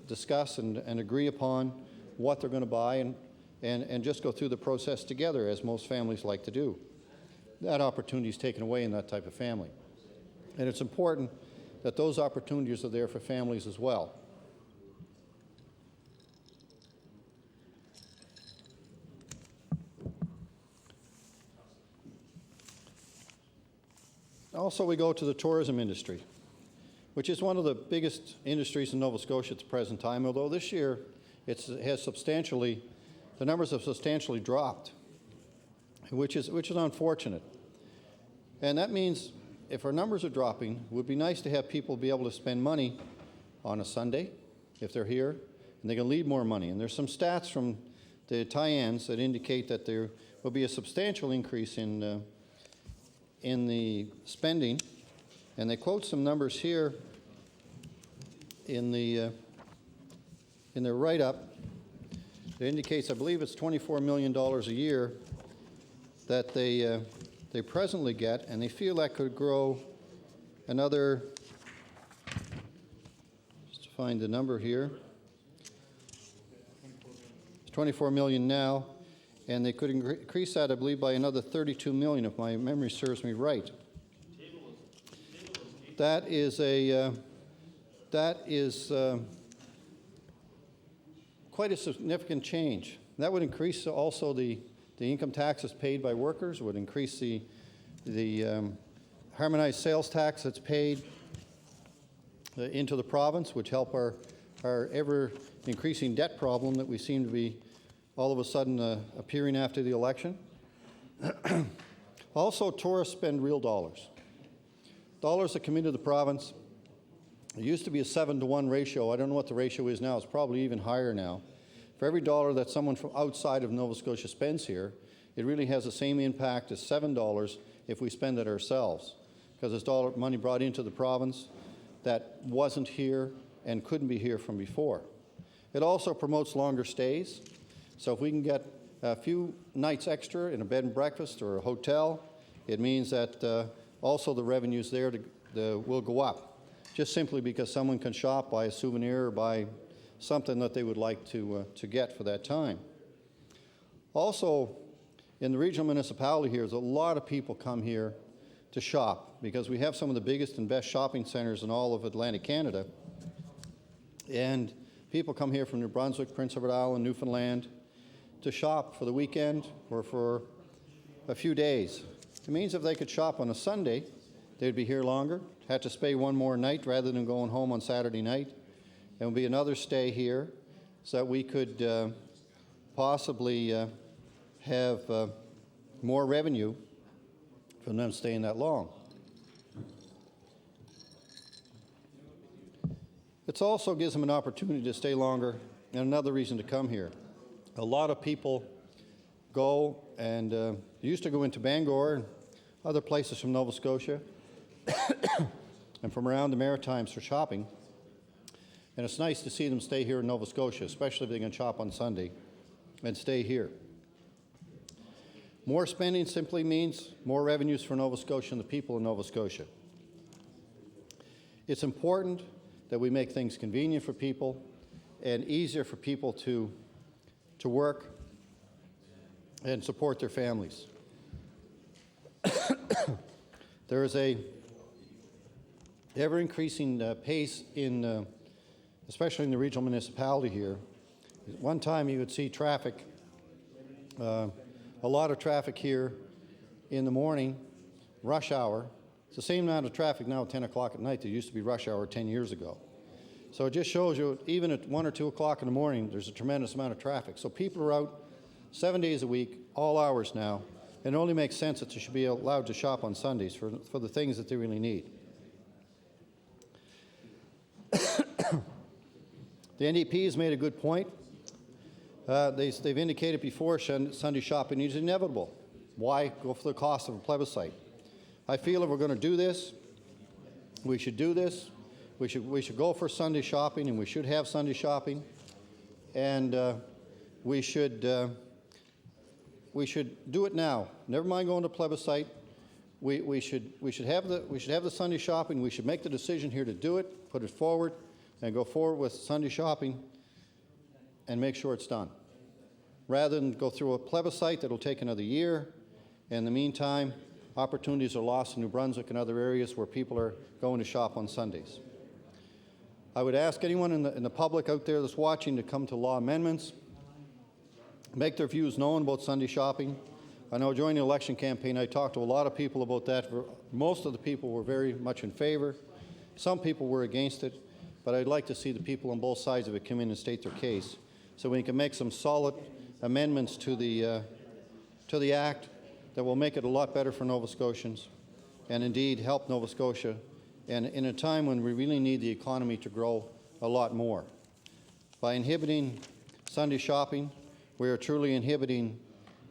discuss and agree upon what they're going to buy and just go through the process together, as most families like to do. That opportunity is taken away in that type of family. And it's important that those opportunities are there for families as well. Also, we go to the tourism industry, which is one of the biggest industries in Nova Scotia at the present time, although this year the numbers have substantially dropped. which is unfortunate. And that means if our numbers are dropping, it would be nice to have people be able to spend money on a Sunday if they're here, and they can leave more money. And there's some stats from the tie-ins that indicate that there will be a substantial increase in the spending. And they quote some numbers here in their write-up. It indicates, I believe it's $24 million a year that they presently get, and they feel that could grow another, just to find the number here, it's 24 million now, and they could increase that, I believe, by another 32 million if my memory serves me right. That is quite a significant change. That would increase also the income taxes paid by workers, would increase the harmonized sales tax that's paid into the province, which help our ever-increasing debt problem that we seem to be all of a sudden appearing after the election. Also, tourists spend real dollars. Dollars that come into the province. It used to be a 7-to-1 ratio. I don't know what the ratio is now. It's probably even higher now. For every dollar that someone from outside of Nova Scotia spends here, it really has the same impact as $7 if we spend it ourselves, because it's money brought into the province that wasn't here and couldn't be here from before. It also promotes longer stays. So if we can get a few nights extra in a bed and breakfast or a hotel, it means that also the revenues there will go up, just simply because someone can shop, buy a souvenir, or buy something that they would like to get for that time. Also, in the regional municipality here, there's a lot of people come here to shop because we have some of the biggest and best shopping centers in all of Atlantic Canada. And people come here from New Brunswick, Prince Edward Island, Newfoundland to shop for the weekend or for a few days. It means if they could shop on a Sunday, they'd be here longer, had to stay one more night rather than going home on Saturday night. And would be another stay here so that we could possibly have more revenue from them staying that long. It also gives them an opportunity to stay longer and another reason to come here. A lot of people go and used to go into Bangor and other places from Nova Scotia and from around the Maritimes for shopping. And it's nice to see them stay here in Nova Scotia, especially if they can shop on Sunday and stay here. More spending simply means more revenues for Nova Scotia and the people in Nova Scotia. It's important that we make things convenient for people and easier for people to work and support their families. There is a ever-increasing pace in especially in the regional municipality here. One time you would see traffic, a lot of traffic here in the morning, rush hour. It's the same amount of traffic now at 10 o'clock at night that used to be rush hour 10 years ago. So it just shows you, even at 1 or 2 o'clock in the morning, there's a tremendous amount of traffic. So people are out 7 days a week, all hours now, and it only makes sense that they should be allowed to shop on Sundays for the things that they really need. The NDP has made a good point. They've indicated before Sunday shopping is inevitable. Why go for the cost of a plebiscite? I feel if we're going to do this, we should do this. We should go for Sunday shopping, and we should have Sunday shopping, and we should do it now. Never mind going to plebiscite. We should have the Sunday shopping. We should make the decision here to do it, put it forward, and go forward with Sunday shopping and make sure it's done. Rather than go through a plebiscite that will take another year. In the meantime, opportunities are lost in New Brunswick and other areas where people are going to shop on Sundays. I would ask anyone in the public out there that's watching to come to law amendments, make their views known about Sunday shopping. I know during the election campaign I talked to a lot of people about that. Most of the people were very much in favor. Some people were against it. But I'd like to see the people on both sides of it come in and state their case so we can make some solid amendments to the act that will make it a lot better for Nova Scotians and indeed help Nova Scotia, and in a time when we really need the economy to grow a lot more. By inhibiting Sunday shopping, we are truly inhibiting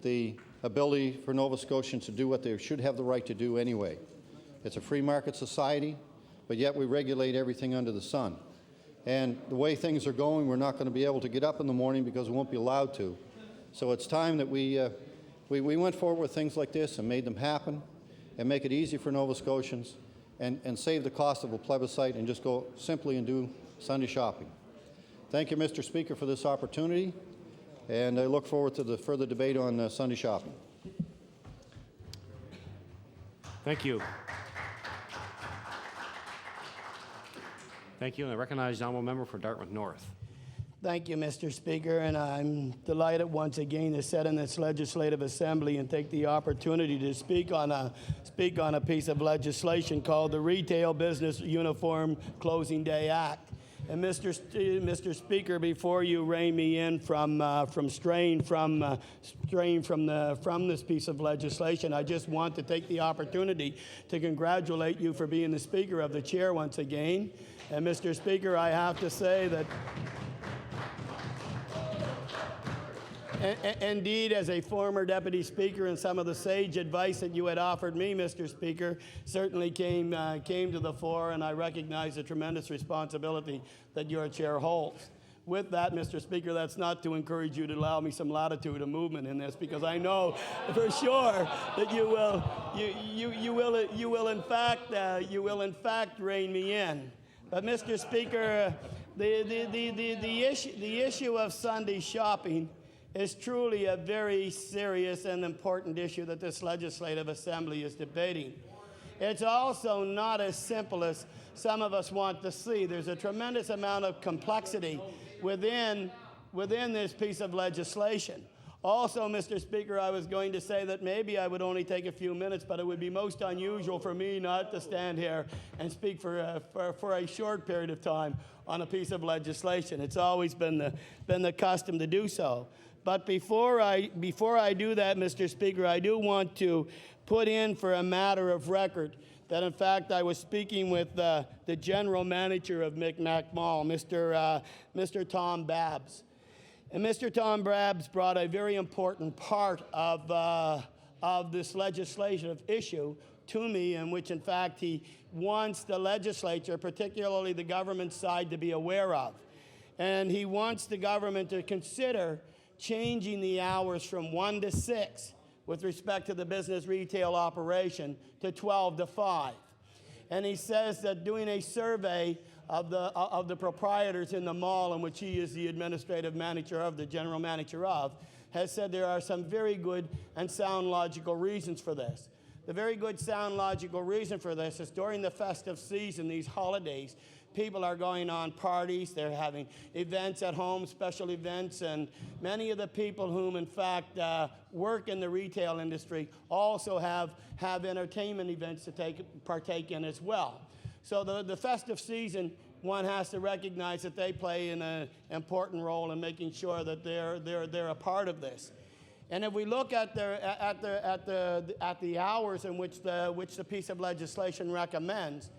the ability for Nova Scotians to do what they should have the right to do anyway. It's a free market society, but yet we regulate everything under the sun. And the way things are going, we're not going to be able to get up in the morning because we won't be allowed to. So it's time that we went forward with things like this and made them happen and make it easy for Nova Scotians and save the cost of a plebiscite and just go simply and do Sunday shopping. Thank you, Mr. Speaker, for this opportunity, and I look forward to the further debate on Sunday shopping. Thank you. Thank you, and I recognize the honourable member for Dartmouth North. Thank you, Mr. Speaker, and I'm delighted once again to sit in this Legislative Assembly and take the opportunity to speak on a piece of legislation called the Retail Business Uniform Closing Day Act. And Mr. Speaker, before you rein me in from straying from this piece of legislation, I just want to take the opportunity to congratulate you for being the Speaker of the Chair once again. And Mr. Speaker, I have to say that indeed, as a former Deputy Speaker, and some of the sage advice that you had offered me, Mr. Speaker, certainly came to the fore, and I recognize the tremendous responsibility that your chair holds. With that, Mr. Speaker, that's not to encourage you to allow me some latitude of movement in this, because I know for sure that you will in fact rein me in. But Mr. Speaker, the issue of Sunday shopping is truly a very serious and important issue that this Legislative Assembly is debating. It's also not as simple as some of us want to see. There's a tremendous amount of complexity within this piece of legislation. Also, Mr. Speaker, I was going to say that maybe I would only take a few minutes, but it would be most unusual for me not to stand here and speak for a short period of time on a piece of legislation. It's always been the custom to do so. But before I do that, Mr. Speaker, I do want to put in for a matter of record that, in fact, I was speaking with the general manager of Micmac Mall, Mr. Tom Babbs. And Mr. Tom Babbs brought a very important part of this legislative issue to me, in which, in fact, he wants the legislature, particularly the government side, to be aware of. And he wants the government to consider changing the hours from 1 to 6 with respect to the business retail operation to 12 to 5. And he says that doing a survey of the proprietors in the mall, in which he is the administrative manager of, the general manager of, has said there are some very good and sound logical reasons for this. The very good sound logical reason for this is during the festive season, these holidays, people are going on parties, they're having events at home, special events, and many of the people whom, in fact, work in the retail industry also have entertainment events to partake in as well. So the festive season, one has to recognize that they play an important role in making sure that they're a part of this. And if we look at the hours in which the piece of legislation recommends,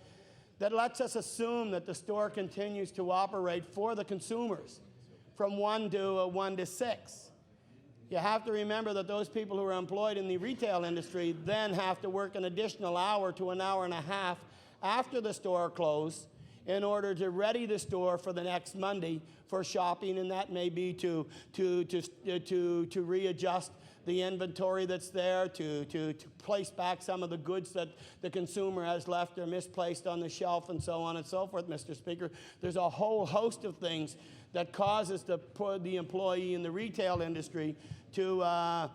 that lets us assume that the store continues to operate for the consumers from 1 to 6. You have to remember that those people who are employed in the retail industry then have to work an additional hour to an hour and a half after the store closed in order to ready the store for the next Monday for shopping, and that may be to readjust the inventory that's there, to place back some of the goods that the consumer has left or misplaced on the shelf, and so on and so forth, Mr. Speaker. There's a whole host of things that causes the employee in the retail industry to have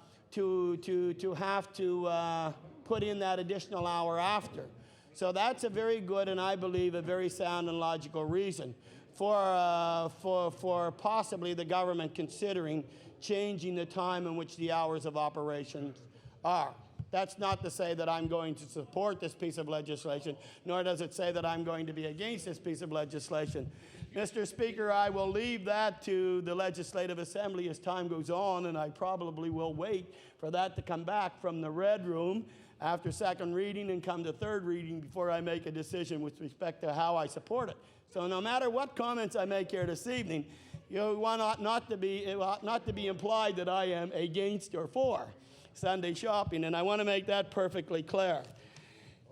to put in that additional hour after. So that's a very good, and I believe a very sound and logical reason for possibly the government considering changing the time in which the hours of operations are. That's not to say that I'm going to support this piece of legislation, nor does it say that I'm going to be against this piece of legislation. Mr. Speaker, I will leave that to the Legislative Assembly as time goes on, and I probably will wait for that to come back from the Red Room after second reading and come to third reading before I make a decision with respect to how I support it. So no matter what comments I make here this evening, one ought not to be implied that I am against or for Sunday shopping, and I want to make that perfectly clear.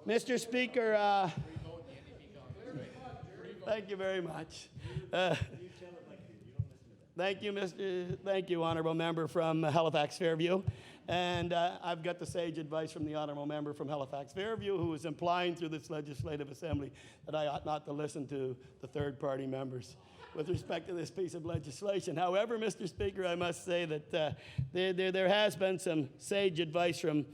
Mr. Speaker, thank you very much. Thank you, Honourable Member from Halifax Fairview. And I've got the sage advice from the Honourable Member from Halifax Fairview, who is implying through this Legislative Assembly that I ought not to listen to the third-party members with respect to this piece of legislation. However, Mr. Speaker, I must say that there has been some sage advice from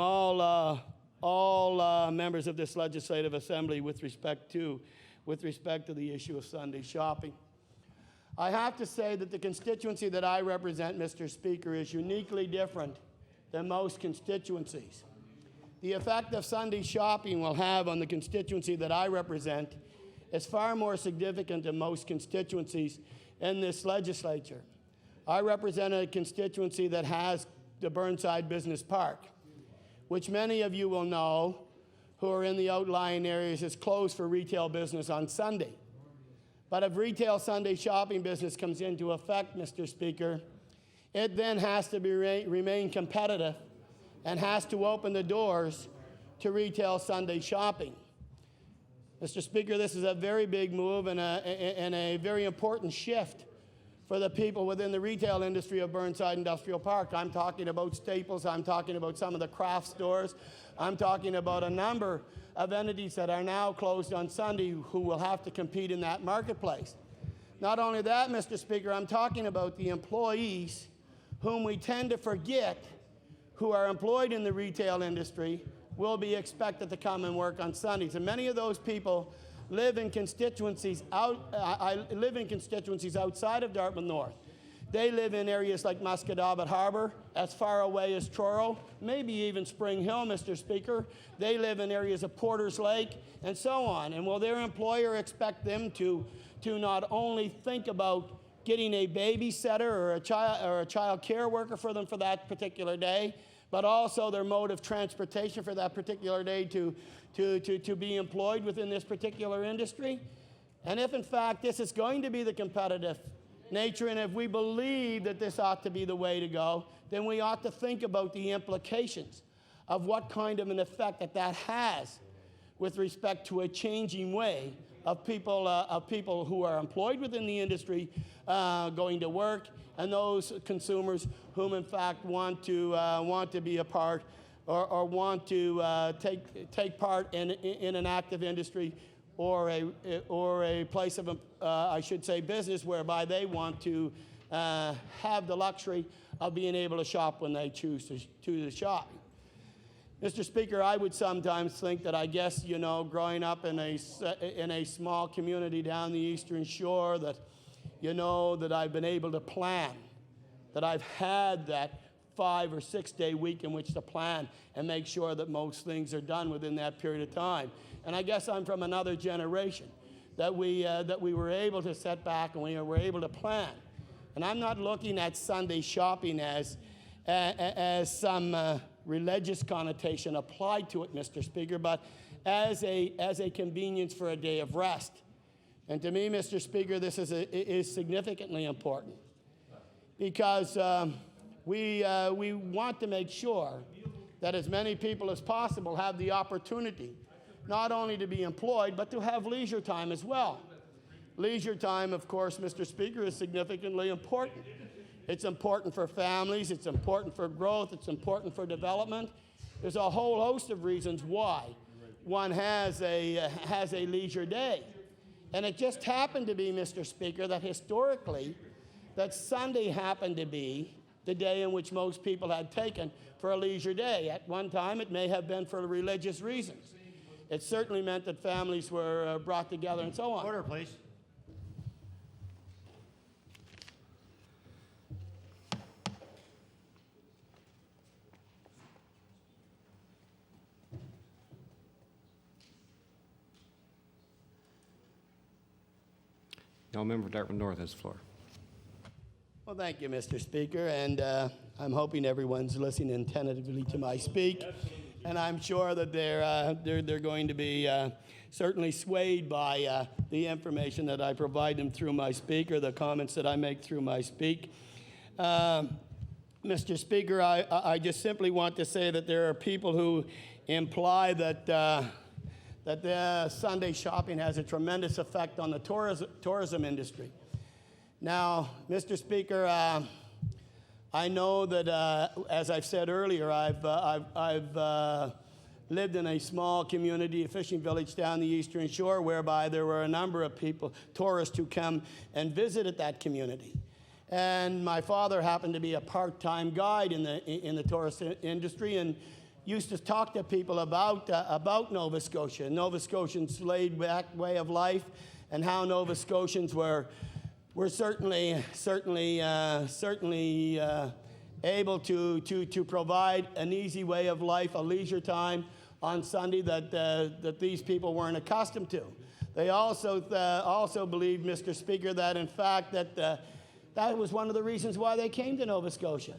all members of this Legislative Assembly with respect to the issue of Sunday shopping. I have to say that the constituency that I represent, Mr. Speaker, is uniquely different than most constituencies. The effect of Sunday shopping will have on the constituency that I represent is far more significant than most constituencies in this legislature. I represent a constituency that has the Burnside Business Park, which many of you will know who are in the outlying areas is closed for retail business on Sunday. But if retail Sunday shopping business comes into effect, Mr. Speaker, it then has to remain competitive and has to open the doors to retail Sunday shopping. Mr. Speaker, this is a very big move and a very important shift for the people within the retail industry of Burnside Industrial Park. I'm talking about Staples, I'm talking about some of the craft stores, I'm talking about a number of entities that are now closed on Sunday who will have to compete in that marketplace. Not only that, Mr. Speaker, I'm talking about the employees whom we tend to forget who are employed in the retail industry will be expected to come and work on Sundays. And many of those people live in constituencies outside of Dartmouth North. They live in areas like Musquodoboit Harbour, as far away as Truro, maybe even Spring Hill, Mr. Speaker. They live in areas of Porters Lake, and so on. And will their employer expect them to not only think about getting a babysitter or a child care worker for them for that particular day, but also their mode of transportation for that particular day to be employed within this particular industry? And if in fact this is going to be the competitive nature, and if we believe that this ought to be the way to go, then we ought to think about the implications of what kind of an effect that has with respect to a changing way of people who are employed within the industry going to work, and those consumers whom in fact want to be a part or want to take part in an active industry or a place of, I should say, business whereby they want to have the luxury of being able to shop when they choose to shop. Mr. Speaker, I would sometimes think that, I guess, growing up in a small community down the Eastern Shore, that, that I've been able to plan, that I've had that 5 or 6 day week in which to plan and make sure that most things are done within that period of time. And I guess I'm from another generation that we were able to sit back and we were able to plan. And I'm not looking at Sunday shopping as some religious connotation applied to it, Mr. Speaker, but as a convenience for a day of rest. And to me, Mr. Speaker, this is significantly important because we want to make sure that as many people as possible have the opportunity not only to be employed, but to have leisure time as well. Leisure time, of course, Mr. Speaker, is significantly important. It's important for families, it's important for growth, it's important for development. There's a whole host of reasons why one has a leisure day. And it just happened to be, Mr. Speaker, that historically, that Sunday happened to be the day in which most people had taken for a leisure day. At one time, it may have been for religious reasons. It certainly meant that families were brought together and so on. Order, please. Now, member Dartmouth North has the floor. Well, thank you, Mr. Speaker, and I'm hoping everyone's listening attentively to my speak, and I'm sure that they're going to be certainly swayed by the information that I provide them through my speak or the comments that I make through my speak. Mr. Speaker, I just simply want to say that there are people who imply that the Sunday shopping has a tremendous effect on the tourism industry. Now, Mr. Speaker, I know that, as I've said earlier, I've lived in a small community, a fishing village down the Eastern Shore, whereby there were a number of people, tourists, who come and visited that community. And my father happened to be a part-time guide in the tourist industry, and used to talk to people about Nova Scotia, Nova Scotians' laid-back way of life, and how Nova Scotians were certainly able to provide an easy way of life, a leisure time on Sunday that these people weren't accustomed to. They also believed, Mr. Speaker, that in fact that was one of the reasons why they came to Nova Scotia.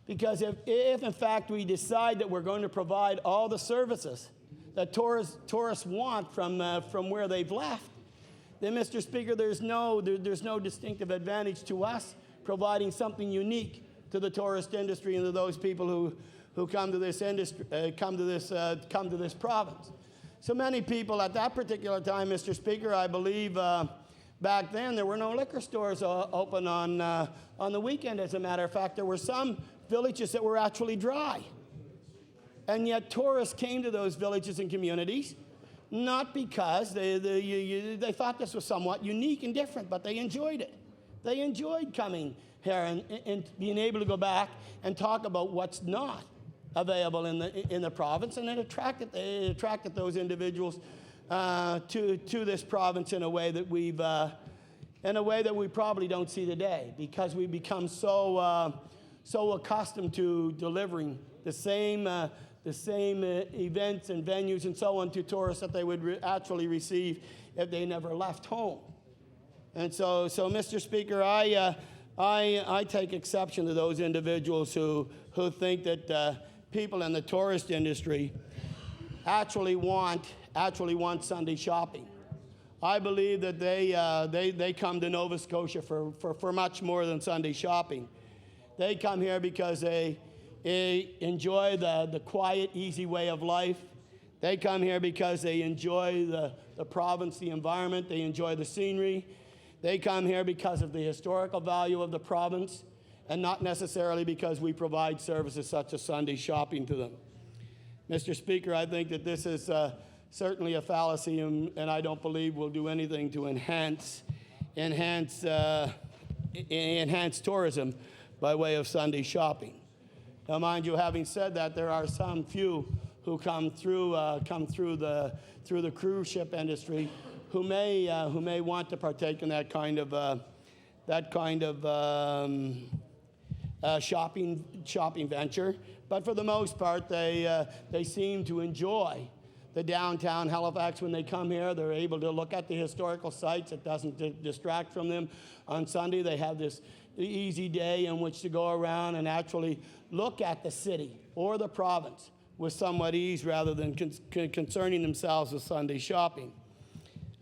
Because if in fact we decide that we're going to provide all the services that tourists want from where they've left, then, Mr. Speaker, there's no distinctive advantage to us providing something unique to the tourist industry and to those people who come to this industry, come to this province. So many people at that particular time, Mr. Speaker, I believe back then there were no liquor stores open on the weekend. As a matter of fact, there were some villages that were actually dry. And yet tourists came to those villages and communities, not because they thought this was somewhat unique and different, but they enjoyed it. They enjoyed coming here and being able to go back and talk about what's not available in the province, and it attracted those individuals to this province in a way that we probably don't see today, because we've become so accustomed to delivering the same events and venues and so on to tourists that they would actually receive if they never left home. And so Mr. Speaker, I take exception to those individuals who think that people in the tourist industry actually want Sunday shopping. I believe that they come to Nova Scotia for much more than Sunday shopping. They come here because they enjoy the quiet, easy way of life. They come here because they enjoy the province, the environment. They enjoy the scenery. They come here because of the historical value of the province, and not necessarily because we provide services such as Sunday shopping to them. Mr. Speaker, I think that this is certainly a fallacy, and I don't believe we'll do anything to enhance tourism by way of Sunday shopping. Now, mind you, having said that, there are some few who come through the cruise ship industry who may want to partake in that kind of shopping venture. But for the most part, they seem to enjoy the downtown Halifax. When they come here, they're able to look at the historical sites. It doesn't distract from them. On Sunday, they have this easy day in which to go around and actually look at the city or the province with somewhat ease, rather than concerning themselves with Sunday shopping.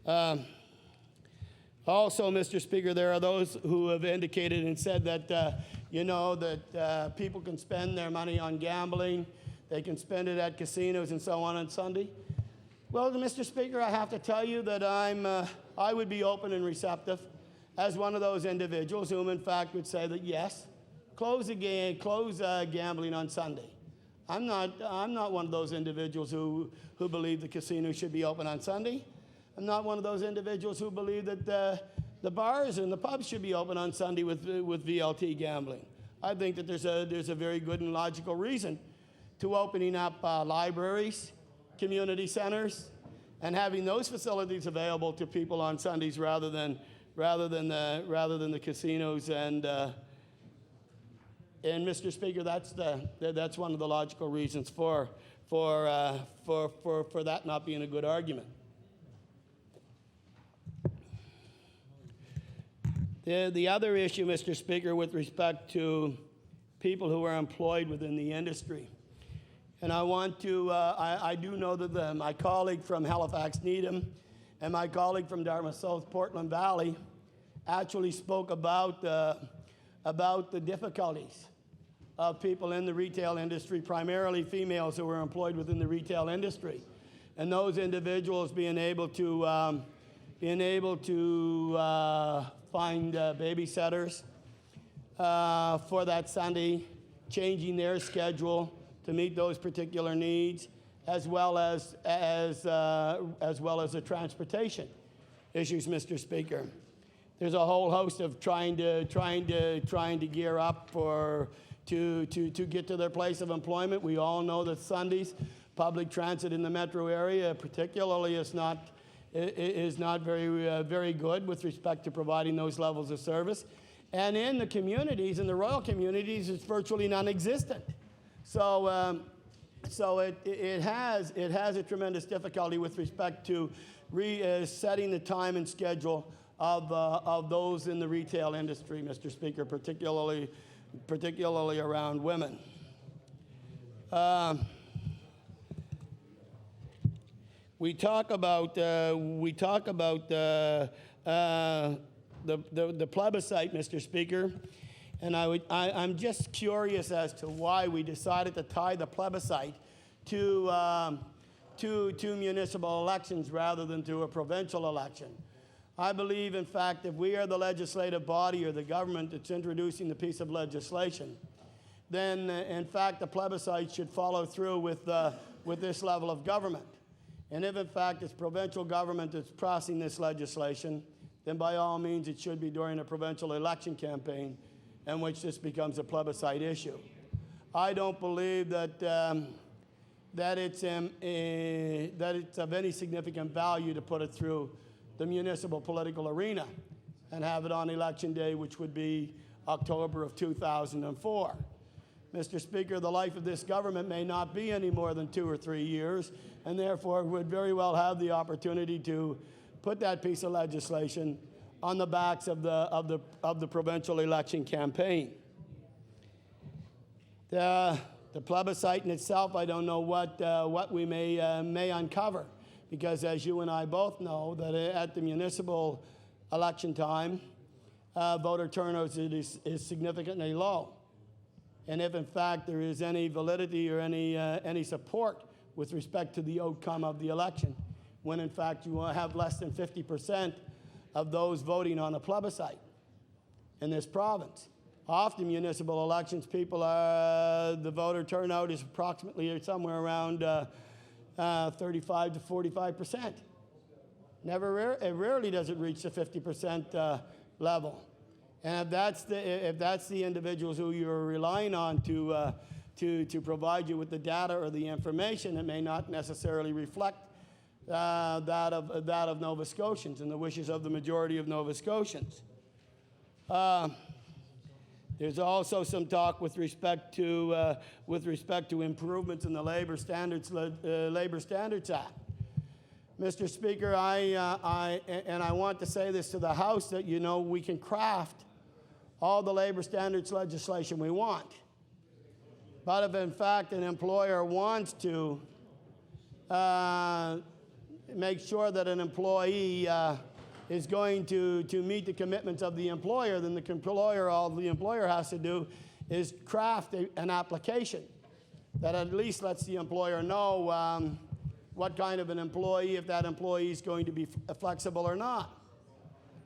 Also, Mr. Speaker, there are those who have indicated and said that, that people can spend their money on gambling, they can spend it at casinos and so on Sunday. Well, Mr. Speaker, I have to tell you that I would be open and receptive as one of those individuals whom, in fact, would say that yes, close gambling on Sunday. I'm not one of those individuals who believe the casino should be open on Sunday. I'm not one of those individuals who believe that the bars and the pubs should be open on Sunday with VLT gambling. I think that there's a very good and logical reason to opening up libraries, community centers, and having those facilities available to people on Sundays rather than the casinos. And Mr. Speaker, that's one of the logical reasons for that not being a good argument. The other issue, Mr. Speaker, with respect to people who are employed within the industry. And I want to, I do know that my colleague from Halifax Needham and my colleague from Dartmouth South Portland Valley actually spoke about the difficulties of people in the retail industry, primarily females who are employed within the retail industry. And those individuals being able to find babysitters for that Sunday, changing their schedule to meet those particular needs, as well as the transportation issues, Mr. Speaker. There's a whole host of trying to gear up to get to their place of employment. We all know that Sundays, public transit in the metro area, particularly, is not very good with respect to providing those levels of service. And in the communities, in the rural communities, it's virtually non-existent. So it has a tremendous difficulty with respect to setting the time and schedule of those in the retail industry, Mr. Speaker, particularly around women. We talk about the plebiscite, Mr. Speaker, and I'm just curious as to why we decided to tie the plebiscite to municipal elections rather than to a provincial election. I believe, in fact, if we are the legislative body or the government that's introducing the piece of legislation, then, in fact, the plebiscite should follow through with this level of government. And if, in fact, it's provincial government that's passing this legislation, then by all means it should be during a provincial election campaign in which this becomes a plebiscite issue. I don't believe that it's of any significant value to put it through the municipal political arena and have it on election day, which would be October of 2004. Mr. Speaker, the life of this government may not be any more than 2 or 3 years, and therefore would very well have the opportunity to put that piece of legislation on the backs of the provincial election campaign. The plebiscite in itself, I don't know what we may uncover, because as you and I both know, that at the municipal election time, voter turnout is significantly low. And if in fact there is any validity or any support with respect to the outcome of the election, when in fact you have less than 50% of those voting on a plebiscite in this province. Often municipal elections, the voter turnout is approximately somewhere around 35 to 45%. It rarely does it reach the 50% level. And if that's the individuals who you're relying on to provide you with the data or the information, it may not necessarily reflect that of Nova Scotians and the wishes of the majority of Nova Scotians. There's also some talk with respect to improvements in the Labor Standards Act. Mr. Speaker, I want to say this to the House, that we can craft all the labor standards legislation we want. But if in fact an employer wants to make sure that an employee is going to meet the commitments of the employer, then all the employer has to do is craft an application that at least lets the employer know what kind of an employee, if that employee is going to be flexible or not.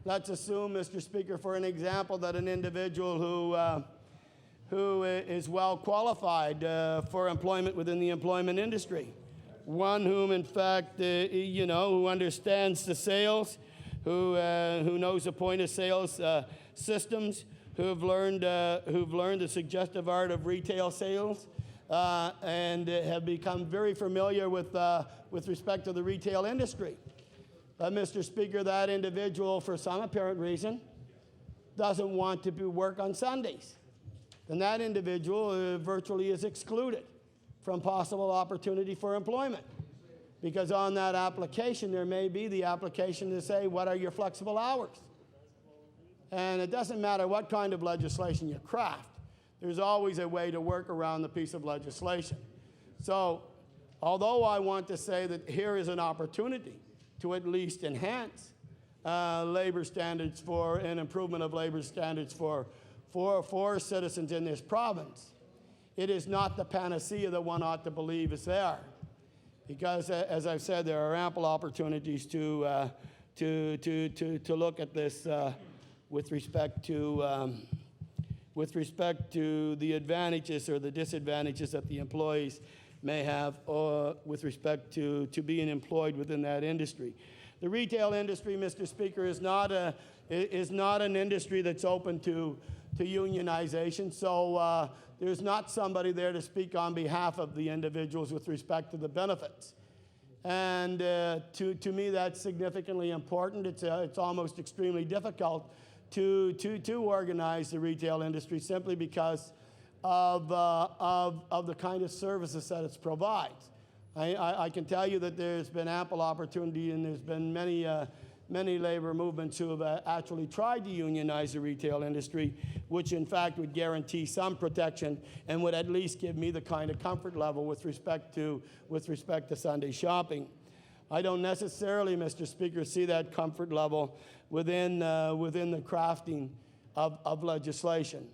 Let's assume, Mr. Speaker, for an example, that an individual who is well qualified for employment within the employment industry, one whom, in fact, who understands the sales, who knows the point of sales systems, who've learned the suggestive art of retail sales, and have become very familiar with respect to the retail industry. But, Mr. Speaker, that individual, for some apparent reason, doesn't want to work on Sundays. Then that individual virtually is excluded from possible opportunity for employment. Because on that application, there may be the application to say, what are your flexible hours? And it doesn't matter what kind of legislation you craft, there's always a way to work around the piece of legislation. So, although I want to say that here is an opportunity to at least enhance labor standards for an improvement of labor standards for citizens in this province, it is not the panacea that one ought to believe is there. Because, as I've said, there are ample opportunities to look at this with respect to the advantages or the disadvantages that the employees may have with respect to being employed within that industry. The retail industry, Mr. Speaker, is not an industry that's open to unionization, so there's not somebody there to speak on behalf of the individuals with respect to the benefits. And to me, that's significantly important. It's almost extremely difficult to organize the retail industry simply because of the kind of services that it provides. I can tell you that there's been ample opportunity, and there's been many labor movements who have actually tried to unionize the retail industry, which in fact would guarantee some protection and would at least give me the kind of comfort level with respect to Sunday shopping. I don't necessarily, Mr. Speaker, see that comfort level within the crafting of legislation.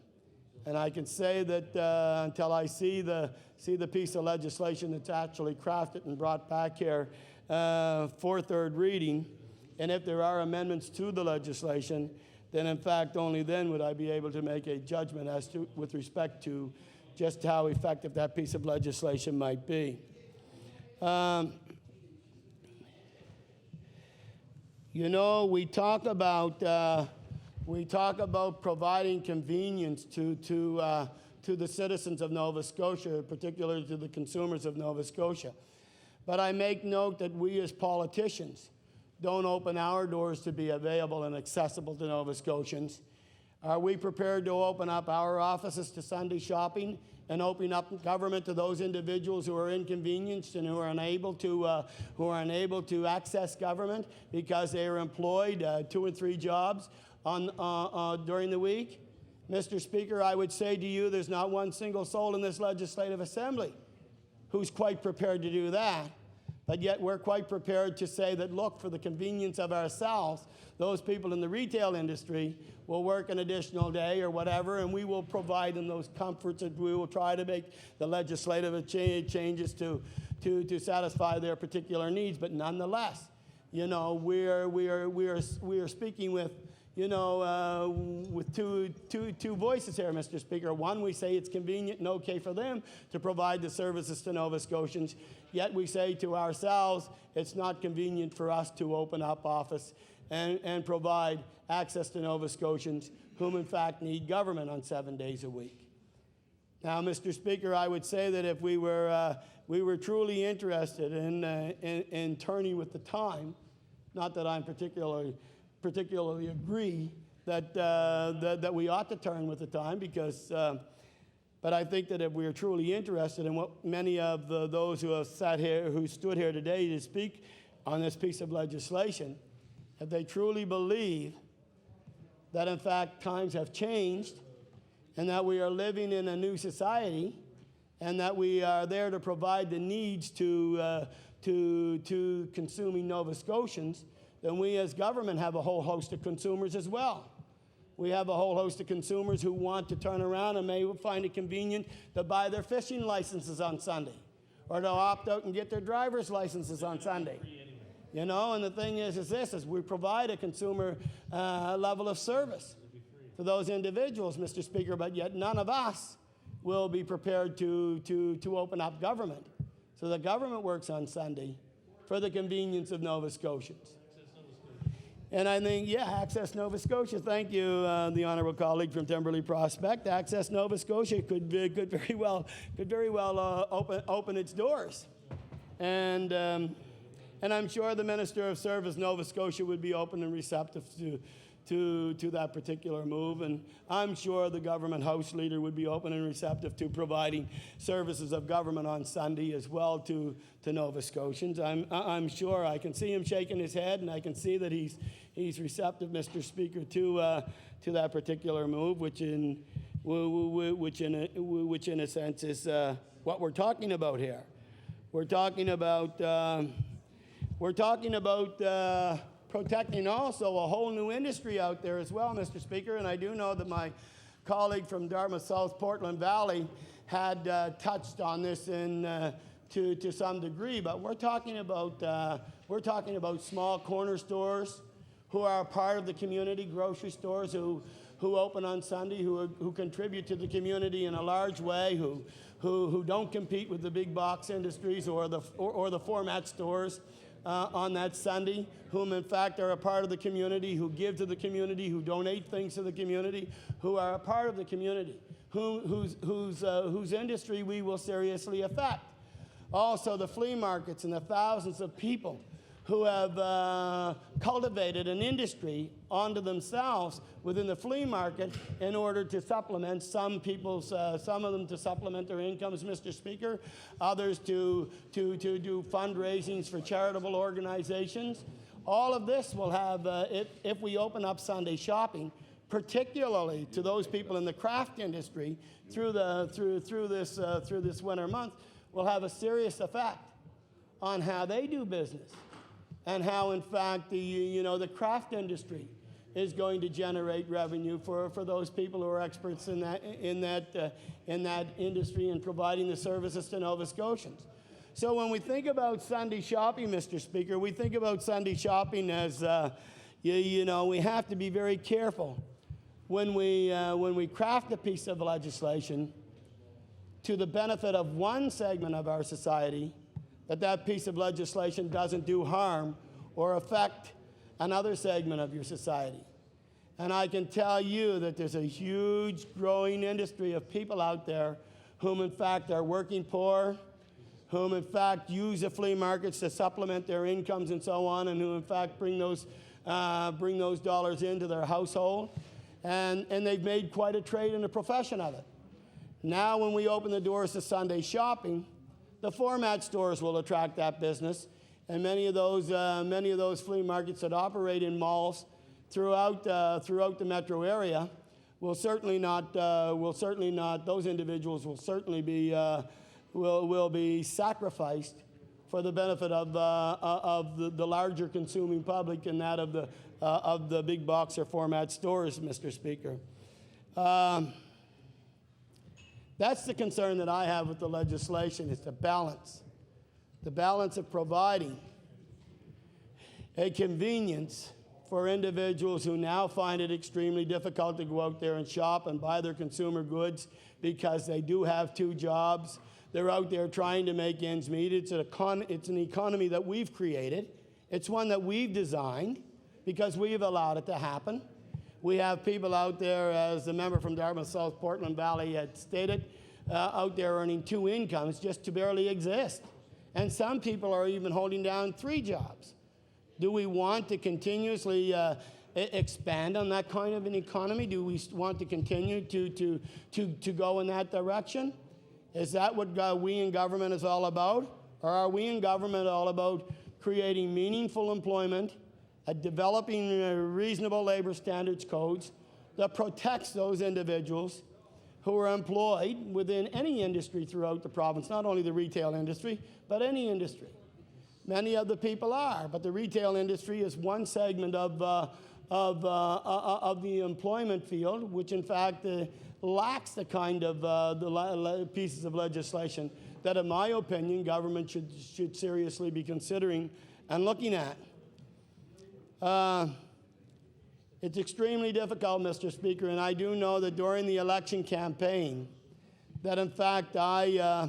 And I can say that until I see the piece of legislation that's actually crafted and brought back here for third reading, and if there are amendments to the legislation, then in fact only then would I be able to make a judgment as to with respect to just how effective that piece of legislation might be. You know, we talk about providing convenience to the citizens of Nova Scotia, particularly to the consumers of Nova Scotia. But I make note that we as politicians don't open our doors to be available and accessible to Nova Scotians. Are we prepared to open up our offices to Sunday shopping and open up government to those individuals who are inconvenienced and who are unable to access government because they are employed 2 and 3 jobs during the week? Mr. Speaker, I would say to you there's not one single soul in this legislative assembly who's quite prepared to do that. But yet we're quite prepared to say that, look, for the convenience of ourselves, those people in the retail industry will work an additional day or whatever, and we will provide them those comforts, and we will try to make the legislative changes to satisfy their particular needs. But nonetheless, you know, we are speaking with, you know, with two voices here, Mr. Speaker. One, we say it's convenient and okay for them to provide the services to Nova Scotians, yet we say to ourselves it's not convenient for us to open up office and provide access to Nova Scotians whom in fact need government on 7 days a week. Now, Mr. Speaker, I would say that if we were truly interested in turning with the time, not that I'm particularly agree that we ought to turn with the time, because but I think that if we are truly interested in what many of those who have stood here today to speak on this piece of legislation, if they truly believe that in fact times have changed and that we are living in a new society and that we are there to provide the needs to consuming Nova Scotians, then we as government have a whole host of consumers as well. We have a whole host of consumers who want to turn around and may find it convenient to buy their fishing licenses on Sunday or to opt out and get their driver's licenses on Sunday. You know, and the thing is we provide a consumer level of service to those individuals, Mr. Speaker, but yet none of us will be prepared to open up government. So the government works on Sunday for the convenience of Nova Scotians. And I think, Access Nova Scotia. Thank you, the honourable colleague from Timberley Prospect. Access Nova Scotia could very well open its doors, and I'm sure the Minister of Service Nova Scotia would be open and receptive to that particular move, and I'm sure the government House Leader would be open and receptive to providing services of government on Sunday as well to Nova Scotians. I'm sure. I can see him shaking his head, and I can see that he's receptive, Mr. Speaker, to that particular move, which in a sense is what we're talking about here. We're talking about protecting also a whole new industry out there as well, Mr. Speaker. And I do know that my colleague from Dartmouth South Portland Valley had touched on this to some degree. But we're talking about small corner stores who are a part of the community, grocery stores who open on Sunday, who contribute to the community in a large way, who don't compete with the big box industries or the format stores on that Sunday, whom in fact are a part of the community, who give to the community, who donate things to the community, who are a part of the community, whose industry we will seriously affect. Also the flea markets and the thousands of people who have cultivated an industry onto themselves within the flea market in order to supplement some of them to supplement their incomes, Mr. Speaker, others to do fundraisings for charitable organizations. All of this will have, if we open up Sunday shopping, particularly to those people in the craft industry through this winter month, will have a serious effect on how they do business, and how, in fact, the craft industry is going to generate revenue for those people who are experts in that industry and providing the services to Nova Scotians. So when we think about Sunday shopping, Mr. Speaker, we think about Sunday shopping as, we have to be very careful when we craft a piece of legislation to the benefit of one segment of our society, that piece of legislation doesn't do harm or affect another segment of your society. And I can tell you that there's a huge growing industry of people out there whom in fact are working poor, whom in fact use the flea markets to supplement their incomes and so on, and who in fact bring those dollars into their household. And they've made quite a trade and a profession of it. Now when we open the doors to Sunday shopping, the format stores will attract that business, and many of those flea markets that operate in malls throughout the metro area will certainly not. Those individuals will certainly be will be sacrificed for the benefit of the larger consuming public and that of the big box or format stores, Mr. Speaker. That's the concern that I have with the legislation, is the balance of providing a convenience for individuals who now find it extremely difficult to go out there and shop and buy their consumer goods because they do have two jobs. They're out there trying to make ends meet. It's an economy that we've created. It's one that we've designed because we've allowed it to happen. We have people out there, as the member from Dartmouth South Portland Valley had stated, out there earning two incomes just to barely exist. And some people are even holding down three jobs. Do we want to continuously expand on that kind of an economy? Do we want to continue to go in that direction? Is that what we in government is all about? Or are we in government all about creating meaningful employment, developing reasonable labor standards codes that protects those individuals who are employed within any industry throughout the province, not only the retail industry, but any industry? Many of the people are, but the retail industry is one segment of the employment field, which in fact lacks the kind of pieces of legislation that, in my opinion, government should seriously be considering and looking at. It's extremely difficult, Mr. Speaker, and I do know that during the election campaign, that in fact I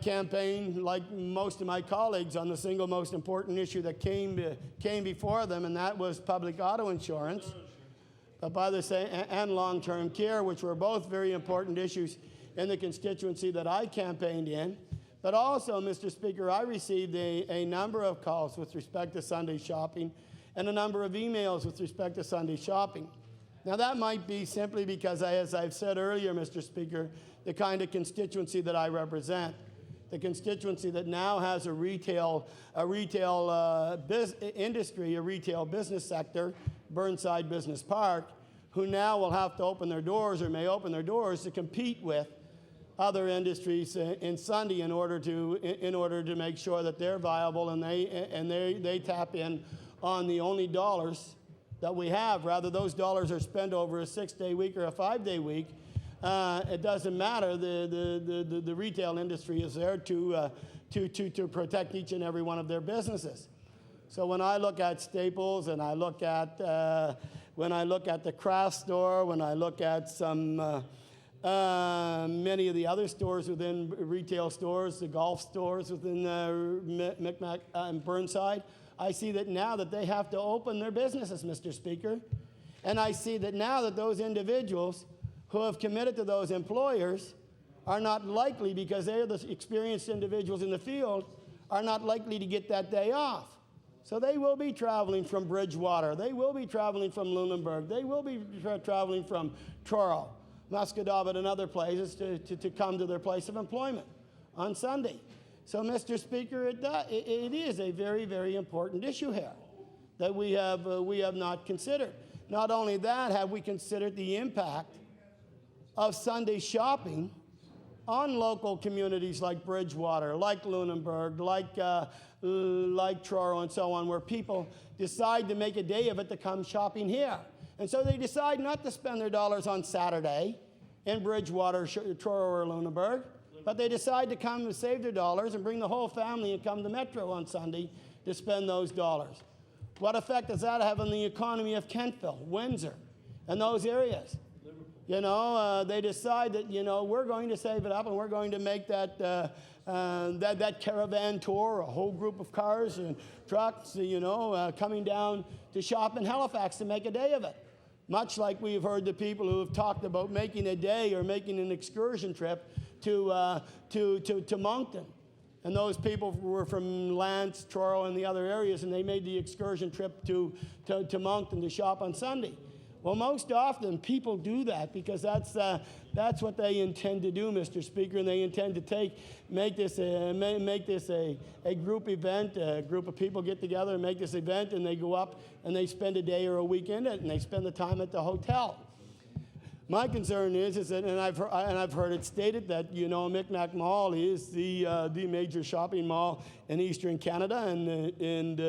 campaigned, like most of my colleagues, on the single most important issue that came before them, and that was public auto insurance, and long-term care, which were both very important issues in the constituency that I campaigned in. But also, Mr. Speaker, I received a number of calls with respect to Sunday shopping and a number of emails with respect to Sunday shopping. Now, that might be simply because, as I've said earlier, Mr. Speaker, the kind of constituency that I represent, the constituency that now has a retail industry, a retail business sector, Burnside Business Park, who now will have to open their doors or may open their doors to compete with other industries in Sunday in order to make sure that they're viable and they tap in on the only dollars that we have. Rather, those dollars are spent over a 6-day week or a 5-day week. It doesn't matter. The retail industry is there to protect each and every one of their businesses. So when I look at Staples and I look at when I look at the craft store, when I look at some many of the other stores within retail stores, the golf stores within Micmac and Burnside, I see that now that they have to open their businesses, Mr. Speaker. And I see that now that those individuals who have committed to those employers are not likely, because they're the experienced individuals in the field, are not likely to get that day off. So they will be traveling from Bridgewater. They will be traveling from Lunenburg. They will be traveling from Truro, Muscadava, and other places to come to their place of employment on Sunday. So, Mr. Speaker, it is a very, very important issue here that we have not considered. Not only that, have we considered the impact of Sunday shopping on local communities like Bridgewater, like Lunenburg, like Truro, and so on, where people decide to make a day of it to come shopping here. And so they decide not to spend their dollars on Saturday in Bridgewater, Truro, or Lunenburg, but they decide to come and save their dollars and bring the whole family and come to Metro on Sunday to spend those dollars. What effect does that have on the economy of Kentville, Windsor, and those areas? You know, they decide that, you know, we're going to save it up and we're going to make that caravan tour, a whole group of cars and trucks, you know, coming down to shop in Halifax to make a day of it. Much like we've heard the people who have talked about making a day or making an excursion trip to Moncton. And those people were from Lance, Truro, and the other areas, and they made the excursion trip to Moncton to shop on Sunday. Well, most often people do that because that's what they intend to do, Mr. Speaker, and they intend to make this a group event. A group of people get together and make this event, and they go up and they spend a day or a weekend at it, and they spend the time at the hotel. My concern is that, and I've heard it stated that, you know, Micmac Mall is the major shopping mall in Eastern Canada, and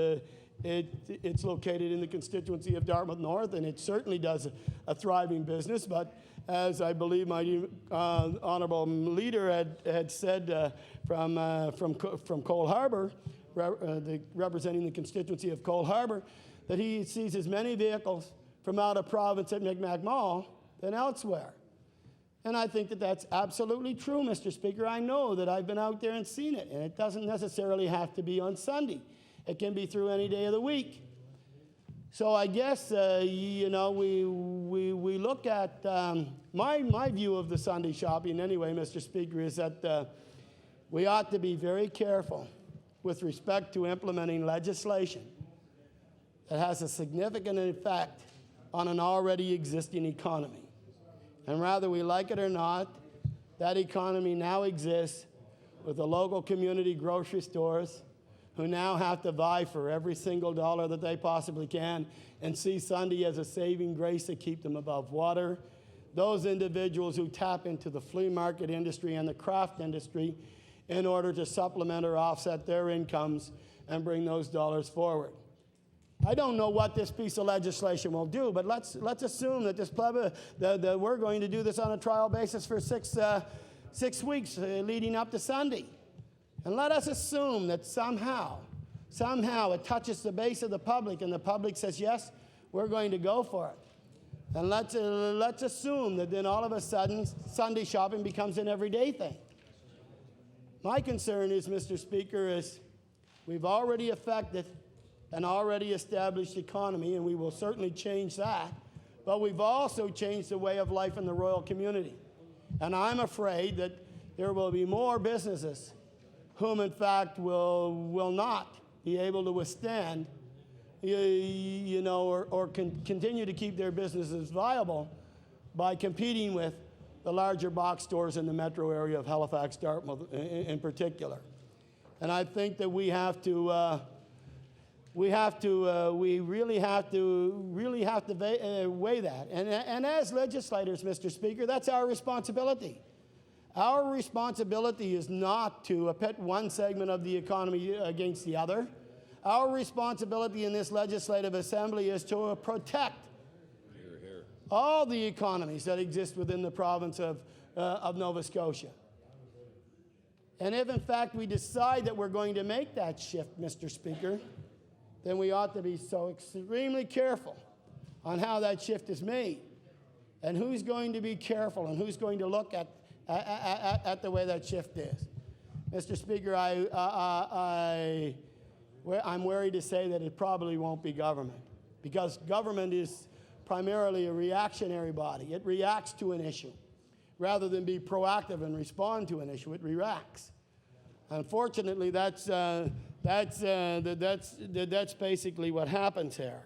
it's located in the constituency of Dartmouth North, and it certainly does a thriving business. But as I believe my honourable leader had said from Cole Harbour, representing the constituency of Cole Harbour, that he sees as many vehicles from out of province at Micmac Mall than elsewhere. And I think that that's absolutely true, Mr. Speaker. I know that I've been out there and seen it, and it doesn't necessarily have to be on Sunday. It can be through any day of the week. So I guess, you know, we look at, my view of the Sunday shopping anyway, Mr. Speaker, is that we ought to be very careful with respect to implementing legislation that has a significant effect on an already existing economy. And whether we like it or not, that economy now exists with the local community grocery stores who now have to vie for every single dollar that they possibly can and see Sunday as a saving grace to keep them above water. Those individuals who tap into the flea market industry and the craft industry in order to supplement or offset their incomes and bring those dollars forward. I don't know what this piece of legislation will do, but let's assume that that we're going to do this on a trial basis for six weeks leading up to Sunday. And let us assume that somehow it touches the base of the public and the public says, yes, we're going to go for it. And let's assume that then all of a sudden Sunday shopping becomes an everyday thing. My concern is, Mr. Speaker, is we've already affected an already established economy, and we will certainly change that, but we've also changed the way of life in the rural community. And I'm afraid that there will be more businesses whom, in fact, will not be able to withstand, or continue to keep their businesses viable by competing with the larger box stores in the metro area of Halifax, Dartmouth in particular. And I think that we really have to weigh that. And as legislators, Mr. Speaker, that's our responsibility. Our responsibility is not to pit one segment of the economy against the other. Our responsibility in this legislative assembly is to protect all the economies that exist within the province of Nova Scotia. And if, in fact, we decide that we're going to make that shift, Mr. Speaker, then we ought to be so extremely careful on how that shift is made and who's going to be careful and who's going to look at the way that shift is. Mr. Speaker, I'm worried to say that it probably won't be government, because government is primarily a reactionary body. It reacts to an issue. Rather than be proactive and respond to an issue, it reacts. Unfortunately, that's basically what happens here.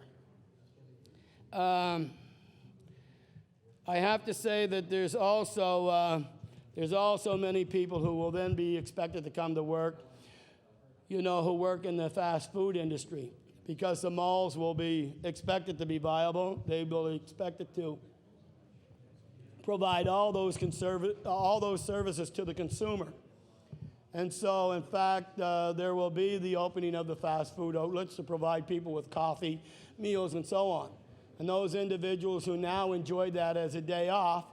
I have to say that there's also many people who will then be expected to come to work, who work in the fast food industry, because the malls will be expected to be viable. They will be expected to provide all those services to the consumer. And so, in fact, there will be the opening of the fast food outlets to provide people with coffee, meals, and so on. And those individuals who now enjoy that as a day off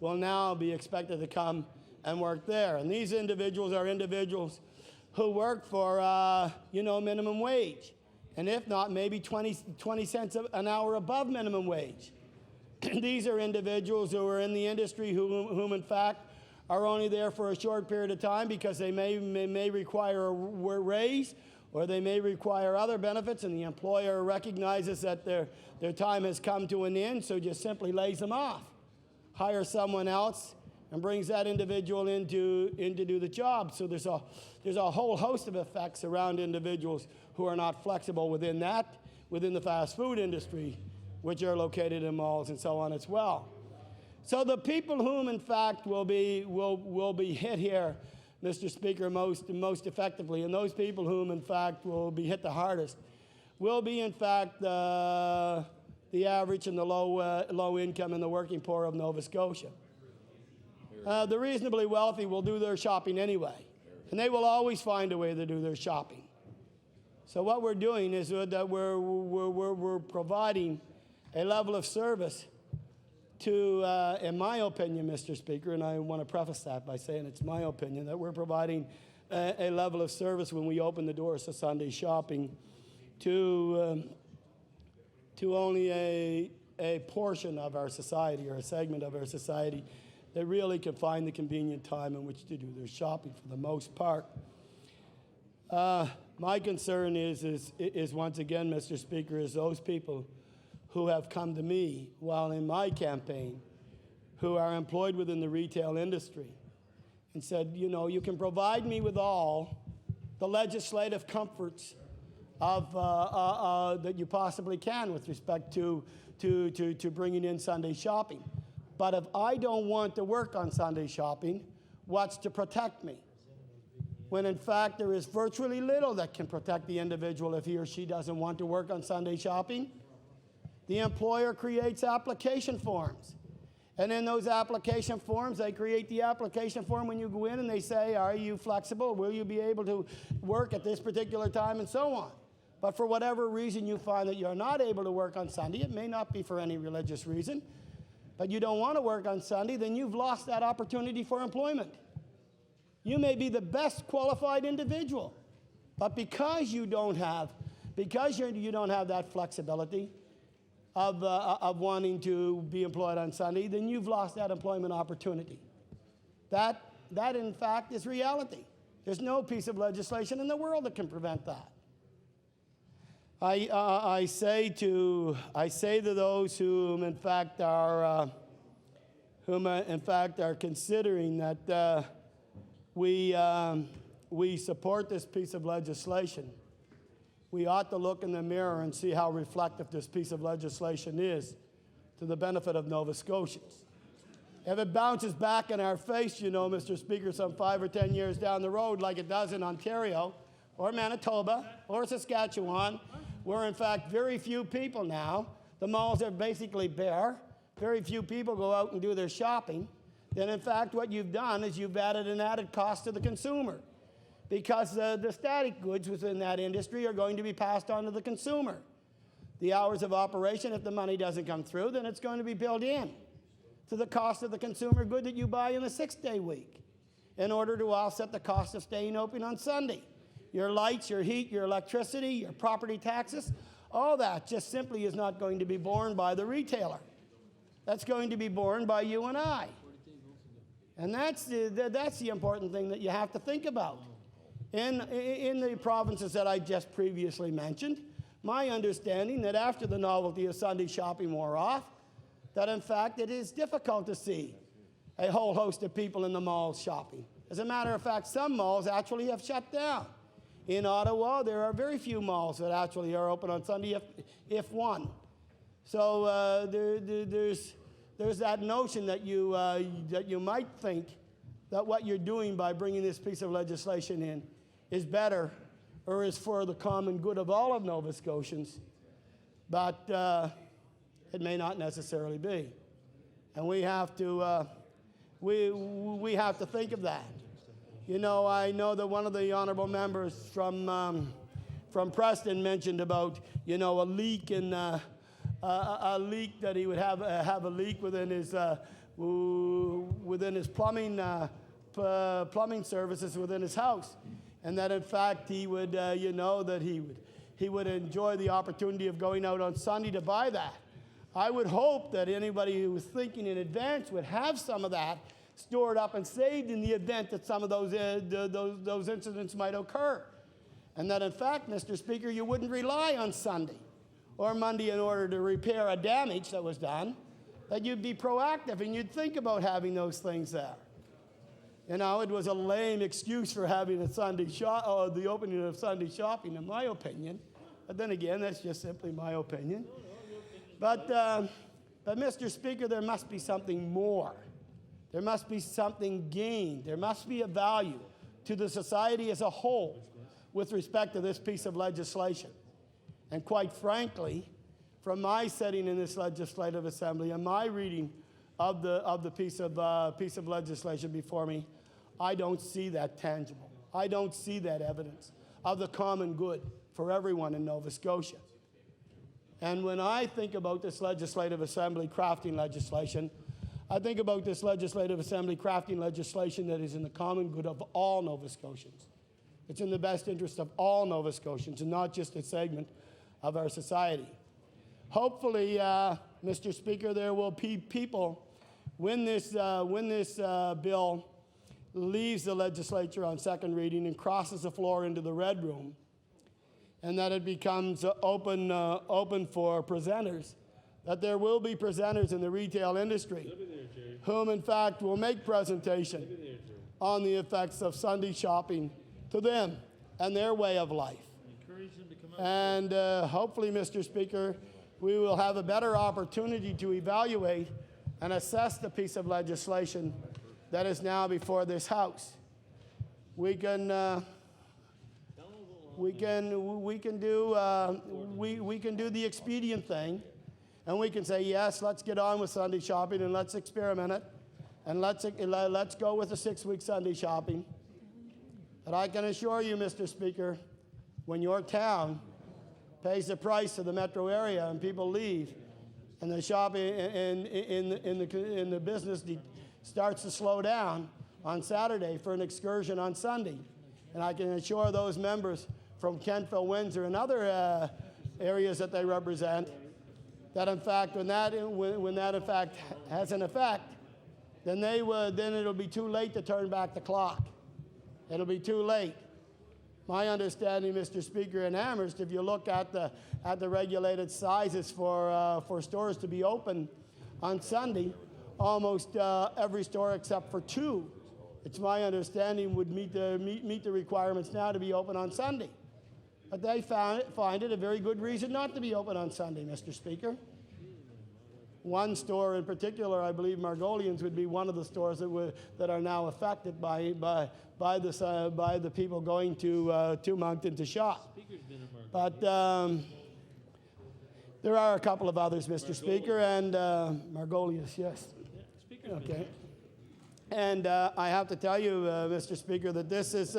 will now be expected to come and work there. And these individuals are individuals who work for, minimum wage. And if not, maybe 20 cents an hour above minimum wage. These are individuals who are in the industry whom in fact, are only there for a short period of time because they may require a raise, or they may require other benefits, and the employer recognizes that their time has come to an end, so just simply lays them off, hires someone else, and brings that individual in to do the job. So there's a whole host of effects around individuals who are not flexible within the fast food industry, which are located in malls and so on as well. So the people whom, in fact, will be hit here, Mr. Speaker, most effectively, and those people whom, in fact, will be hit the hardest, will be, in fact, the average and the low income and the working poor of Nova Scotia. The reasonably wealthy will do their shopping anyway, and they will always find a way to do their shopping. So what we're doing is that we're providing a level of service to, in my opinion, Mr. Speaker, and I want to preface that by saying it's my opinion, that we're providing a level of service when we open the doors to Sunday shopping to only a portion of our society, or a segment of our society, that really can find the convenient time in which to do their shopping for the most part. My concern is once again, Mr. Speaker, is those people who have come to me while in my campaign, who are employed within the retail industry, and said, you can provide me with all the legislative comforts of that you possibly can with respect to bringing in Sunday shopping. But if I don't want to work on Sunday shopping, what's to protect me? When in fact there is virtually little that can protect the individual if he or she doesn't want to work on Sunday shopping. The employer creates application forms. And in those application forms, they create the application form when you go in and they say, are you flexible? Will you be able to work at this particular time, and so on. But for whatever reason you find that you're not able to work on Sunday, it may not be for any religious reason, but you don't want to work on Sunday, then you've lost that opportunity for employment. You may be the best qualified individual, but because you don't have that flexibility of wanting to be employed on Sunday, then you've lost that employment opportunity. That in fact is reality. There's no piece of legislation in the world that can prevent that. I say to those whom in fact are considering that we support this piece of legislation. we ought to look in the mirror and see how reflective this piece of legislation is to the benefit of Nova Scotians. If it bounces back in our face, you know, Mr. Speaker, some 5 or 10 years down the road, like it does in Ontario or Manitoba or Saskatchewan, where in fact very few people now, the malls are basically bare, very few people go out and do their shopping, then in fact what you've done is you've added an added cost to the consumer, because the static goods within that industry are going to be passed on to the consumer. The hours of operation, if the money doesn't come through, then it's going to be built in to the cost of the consumer good that you buy in a 6-day week in order to offset the cost of staying open on Sunday. Your lights, your heat, your electricity, your property taxes, all that just simply is not going to be borne by the retailer. That's going to be borne by you and I. And that's the important thing that you have to think about. In the provinces that I just previously mentioned, my understanding that after the novelty of Sunday shopping wore off, that in fact it is difficult to see a whole host of people in the malls shopping. As a matter of fact, some malls actually have shut down. In Ottawa, there are very few malls that actually are open on Sunday, if one. So there's that notion that you might think that what you're doing by bringing this piece of legislation in is better or is for the common good of all of Nova Scotians, but it may not necessarily be. And we have to think of that. You know, I know that one of the honourable members from Preston mentioned about, you know, a leak in a leak that he would have a leak within his plumbing services within his house, and that in fact he would that he would enjoy the opportunity of going out on Sunday to buy that. I would hope that anybody who was thinking in advance would have some of that stored up and saved in the event that some of those incidents might occur. And that in fact, Mr. Speaker, you wouldn't rely on Sunday or Monday in order to repair a damage that was done, that you'd be proactive and you'd think about having those things there. You know, it was a lame excuse for having the opening of Sunday shopping, in my opinion. But then again, that's just simply my opinion. But Mr. Speaker, there must be something more. There must be something gained. There must be a value to the society as a whole with respect to this piece of legislation. And quite frankly, from my sitting in this legislative assembly and my reading of the piece of legislation before me, I don't see that tangible. I don't see that evidence of the common good for everyone in Nova Scotia. And when I think about this legislative assembly crafting legislation, I think about this legislative assembly crafting legislation that is in the common good of all Nova Scotians. It's in the best interest of all Nova Scotians and not just a segment of our society. Hopefully, Mr. Speaker, there will be people when this bill leaves the legislature on second reading and crosses the floor into the red room, and that it becomes open for presenters, that there will be presenters in the retail industry whom in fact will make presentation on the effects of Sunday shopping to them and their way of life. And hopefully, Mr. Speaker, we will have a better opportunity to evaluate and assess the piece of legislation that is now before this House. We can do the expedient thing, and we can say, yes, let's get on with Sunday shopping and let's experiment it, and let's go with the 6-week Sunday shopping. But I can assure you, Mr. Speaker, when your town pays the price to the metro area and people leave, and the shopping in the business starts to slow down on Saturday for an excursion on Sunday, and I can assure those members from Kentville, Windsor, and other areas that they represent, that in fact, when that in fact has an effect, then it'll be too late to turn back the clock. It'll be too late. My understanding, Mr. Speaker, in Amherst, if you look at the regulated sizes for stores to be open on Sunday, almost every store except for 2, it's my understanding, would meet the requirements now to be open on Sunday. but they find it a very good reason not to be open on Sunday, Mr. Speaker. One store in particular, I believe Margolian's would be one of the stores that are now affected by the people going to Moncton to shop. But there are a couple of others, Mr. Speaker, and Margolius, yes. Okay. And I have to tell you, Mr. Speaker, that this is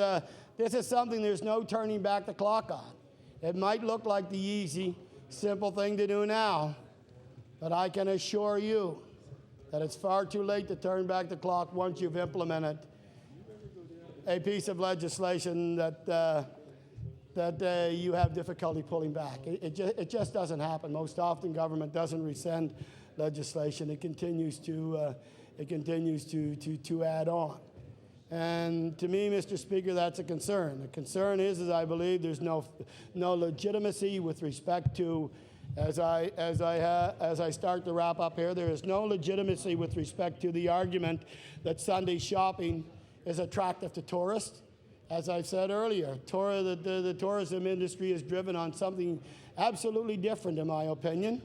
something there's no turning back the clock on. It might look like the easy, simple thing to do now, but I can assure you that it's far too late to turn back the clock once you've implemented a piece of legislation that you have difficulty pulling back. It just doesn't happen. Most often, government doesn't rescind legislation. It continues to add on. And to me, Mr. Speaker, that's a concern. The concern is I believe there's no legitimacy with respect to, as I start to wrap up here, there is no legitimacy with respect to the argument that Sunday shopping is attractive to tourists. As I said earlier, the tourism industry is driven on something absolutely different, in my opinion.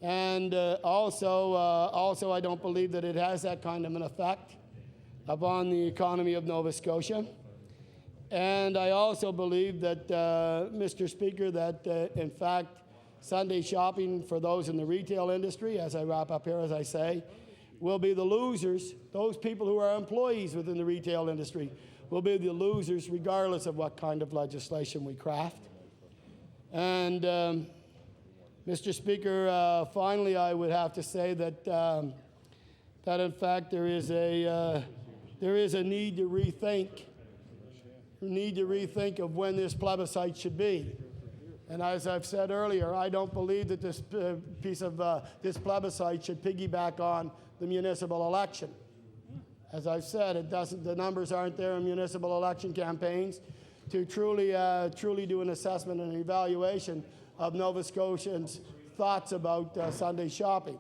And also, I don't believe that it has that kind of an effect upon the economy of Nova Scotia. And I also believe that, Mr. Speaker, that in fact, Sunday shopping for those in the retail industry, as I wrap up here, as I say, will be the losers. Those people who are employees within the retail industry will be the losers regardless of what kind of legislation we craft. And Mr. Speaker, finally, I would have to say that that in fact there is a need to rethink of when this plebiscite should be. And as I've said earlier, I don't believe that this this plebiscite should piggyback on the municipal election. As I've said, the numbers aren't there in municipal election campaigns to truly do an assessment and evaluation of Nova Scotians' thoughts about Sunday shopping.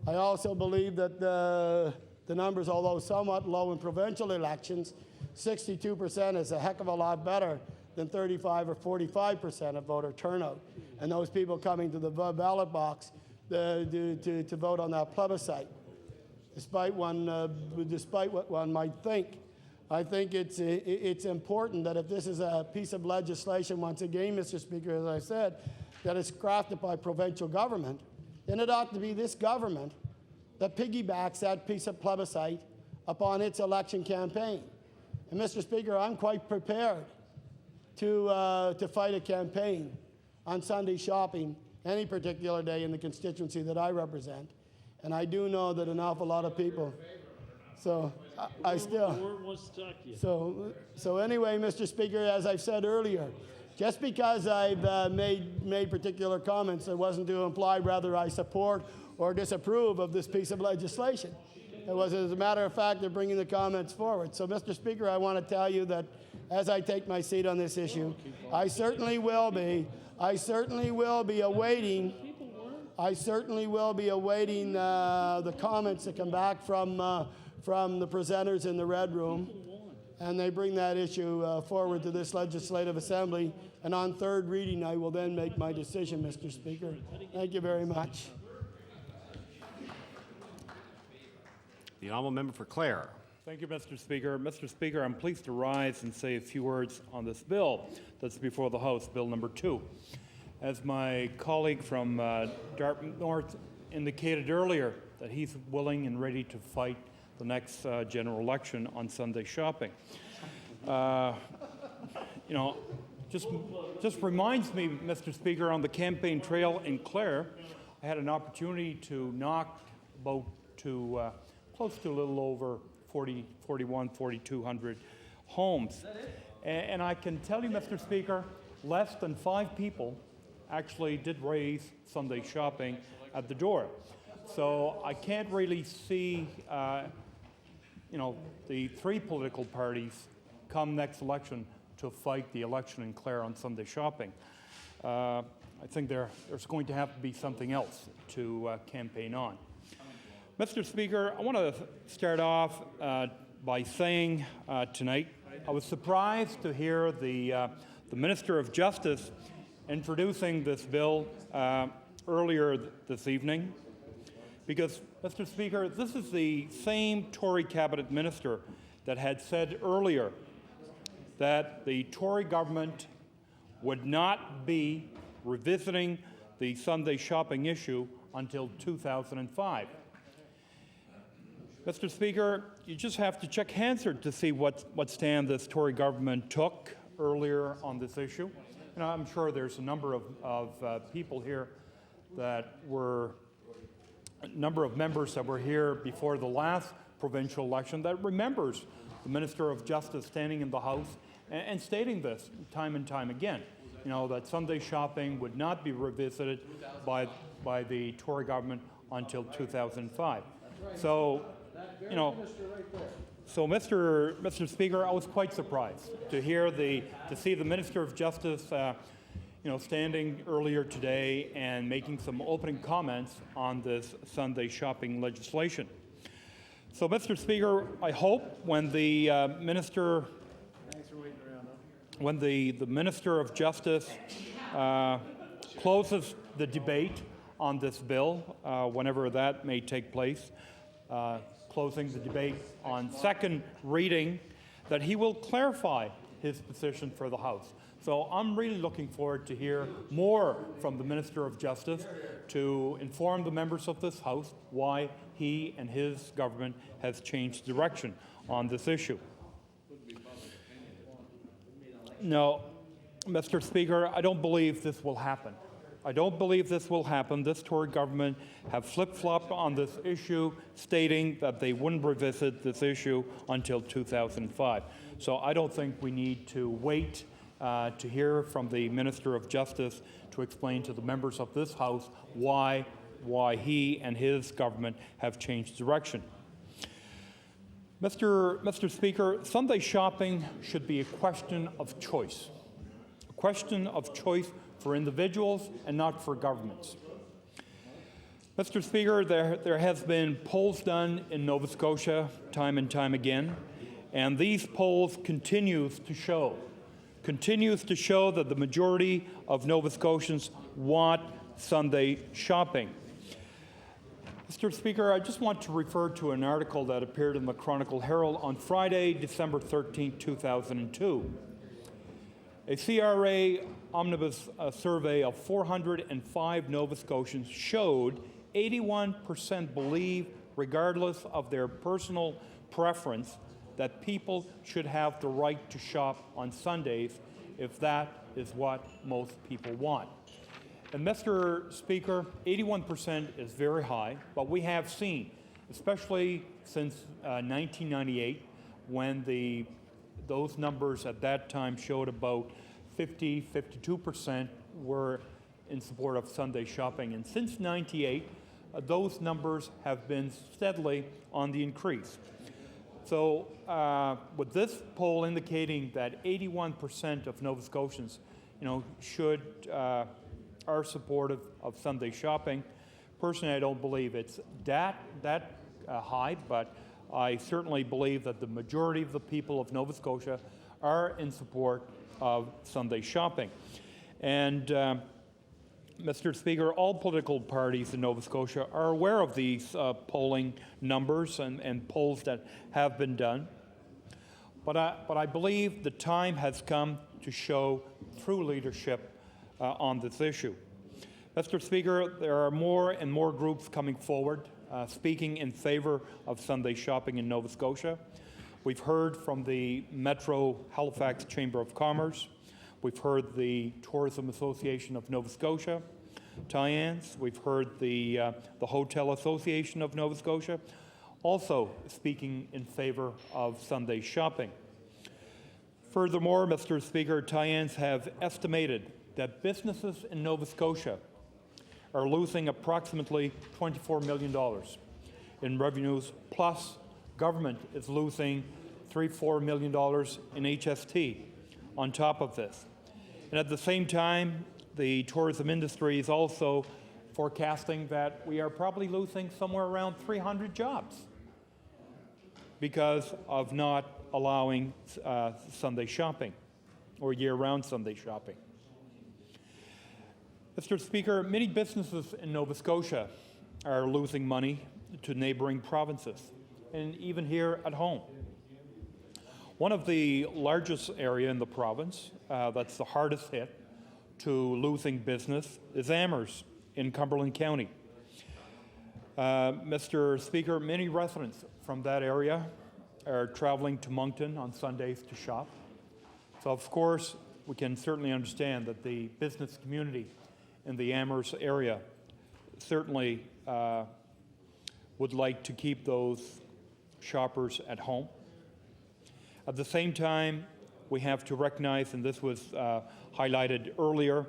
I also believe that the numbers, although somewhat low in provincial elections, 62% is a heck of a lot better than 35 or 45% of voter turnout. And those people coming to the ballot box to vote on that plebiscite. Despite what one might think, I think it's important that if this is a piece of legislation, once again, Mr. Speaker, as I said, that is crafted by provincial government, then it ought to be this government that piggybacks that piece of plebiscite upon its election campaign. And Mr. Speaker, I'm quite prepared to fight a campaign on Sunday shopping any particular day in the constituency that I represent. And I do know that an awful lot of people, so so anyway, Mr. Speaker, as I've said earlier, just because I've made particular comments, it wasn't to imply whether I support or disapprove of this piece of legislation. It was, as a matter of fact, they're bringing the comments forward. So, Mr. Speaker, I want to tell you that as I take my seat on this issue, I certainly will be awaiting the comments that come back from the presenters in the Red Room, and they bring that issue forward to this Legislative Assembly. And on third reading, I will then make my decision, Mr. Speaker. Thank you very much. The honourable member for Clare. Thank you, Mr. Speaker. Mr. Speaker, I'm pleased to rise and say a few words on this bill that's before the House, Bill number 2. As my colleague from Dartmouth North indicated earlier, that he's willing and ready to fight the next general election on Sunday shopping. Just reminds me, Mr. Speaker, on the campaign trail in Clare, I had an opportunity to knock about to close to a little over 4,200 homes. And I can tell you, Mr. Speaker, less than 5 people actually did raise Sunday shopping at the door. So I can't really see, the 3 political parties come next election to fight the election in Clare on Sunday shopping. I think there's going to have to be something else to campaign on. Mr. Speaker, I want to start off by saying tonight I was surprised to hear the the Minister of Justice introducing this bill earlier this evening, because, Mr. Speaker, this is the same Tory cabinet minister that had said earlier that the Tory government would not be revisiting the Sunday shopping issue until 2005. Mr. Speaker, you just have to check Hansard to see what stand this Tory government took earlier on this issue. And I'm sure there's a number of people here that were, a number of members that were here before the last provincial election that remembers the Minister of Justice standing in the House and stating this time and time again, you know, that Sunday shopping would not be revisited by the Tory government until 2005. So, you know, so Mr. Speaker, I was quite surprised to see the Minister of Justice, you know, standing earlier today and making some opening comments on this Sunday shopping legislation. So, Mr. Speaker, I hope when the Minister of Justice closes the debate on this bill, whenever that may take place, closing the debate on second reading, that he will clarify his position for the House. So I'm really looking forward to hear more from the Minister of Justice to inform the members of this House why he and his government has changed direction on this issue. No, Mr. Speaker, I don't believe this will happen. I don't believe this will happen. This Tory government have flip-flopped on this issue, stating that they wouldn't revisit this issue until 2005. So I don't think we need to wait to hear from the Minister of Justice to explain to the members of this House why he and his government have changed direction. Mr. Speaker, Sunday shopping should be a question of choice. A question of choice for individuals and not for governments. Mr. Speaker, there has been polls done in Nova Scotia time and time again, and these polls continues to show that the majority of Nova Scotians want Sunday shopping. Mr. Speaker, I just want to refer to an article that appeared in the Chronicle Herald on Friday, December 13, 2002. A CRA omnibus survey of 405 Nova Scotians showed 81% believe, regardless of their personal preference, that people should have the right to shop on Sundays if that is what most people want. And Mr. Speaker, 81% is very high, but we have seen, especially since 1998, when those numbers at that time showed about 52% were in support of Sunday shopping. And since 98, those numbers have been steadily on the increase. So with this poll indicating that 81% of Nova Scotians, you know, are supportive of Sunday shopping, personally I don't believe it's that high, but I certainly believe that the majority of the people of Nova Scotia are in support of Sunday shopping. And Mr. Speaker, all political parties in Nova Scotia are aware of these polling numbers and polls that have been done. But I believe the time has come to show true leadership on this issue. Mr. Speaker, there are more and more groups coming forward speaking in favor of Sunday shopping in Nova Scotia. We've heard from the Metro Halifax Chamber of Commerce. We've heard the Tourism Association of Nova Scotia, Tyans. We've heard the Hotel Association of Nova Scotia, also speaking in favor of Sunday shopping. Furthermore, Mr. Speaker, Tyans have estimated that businesses in Nova Scotia are losing approximately $24 million in revenues, plus government is losing $3-4 million in HST on top of this. And at the same time, the tourism industry is also forecasting that we are probably losing somewhere around 300 jobs because of not allowing Sunday shopping or year-round Sunday shopping. Mr. Speaker, many businesses in Nova Scotia are losing money to neighboring provinces, and even here at home. One of the largest area in the province that's the hardest hit to losing business is Amherst in Cumberland County. Mr. Speaker, many residents from that area are traveling to Moncton on Sundays to shop. So of course, we can certainly understand that the business community in the Amherst area certainly would like to keep those shoppers at home. At the same time, we have to recognize, and this was highlighted earlier,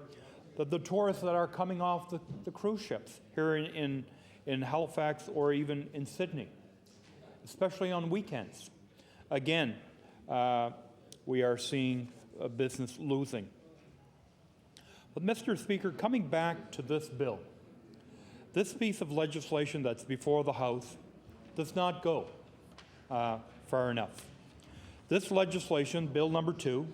that the tourists that are coming off the cruise ships here in Halifax or even in Sydney, especially on weekends. Again, we are seeing a business losing. But Mr. Speaker, coming back to this bill, this piece of legislation that's before the House does not go far enough. This legislation, Bill number 2,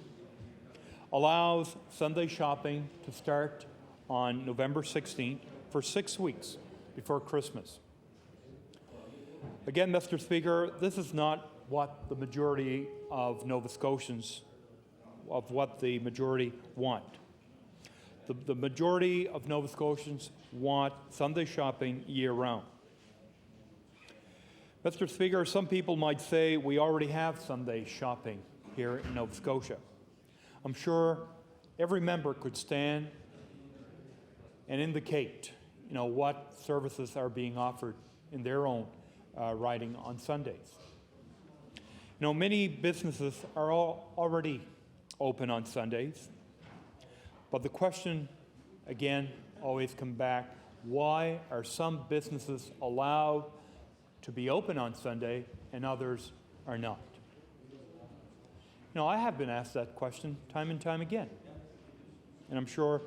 allows Sunday shopping to start on November 16th for 6 weeks before Christmas. Again, Mr. Speaker, this is not what the majority of Nova Scotians, of what the majority want. The majority of Nova Scotians want Sunday shopping year-round. Mr. Speaker, some people might say we already have Sunday shopping here in Nova Scotia. I'm sure every member could stand and indicate, what services are being offered in their own riding on Sundays. Many businesses are already open on Sundays, but the question, again, always comes back, why are some businesses allowed to be open on Sunday and others are not? I have been asked that question time and time again, and I'm sure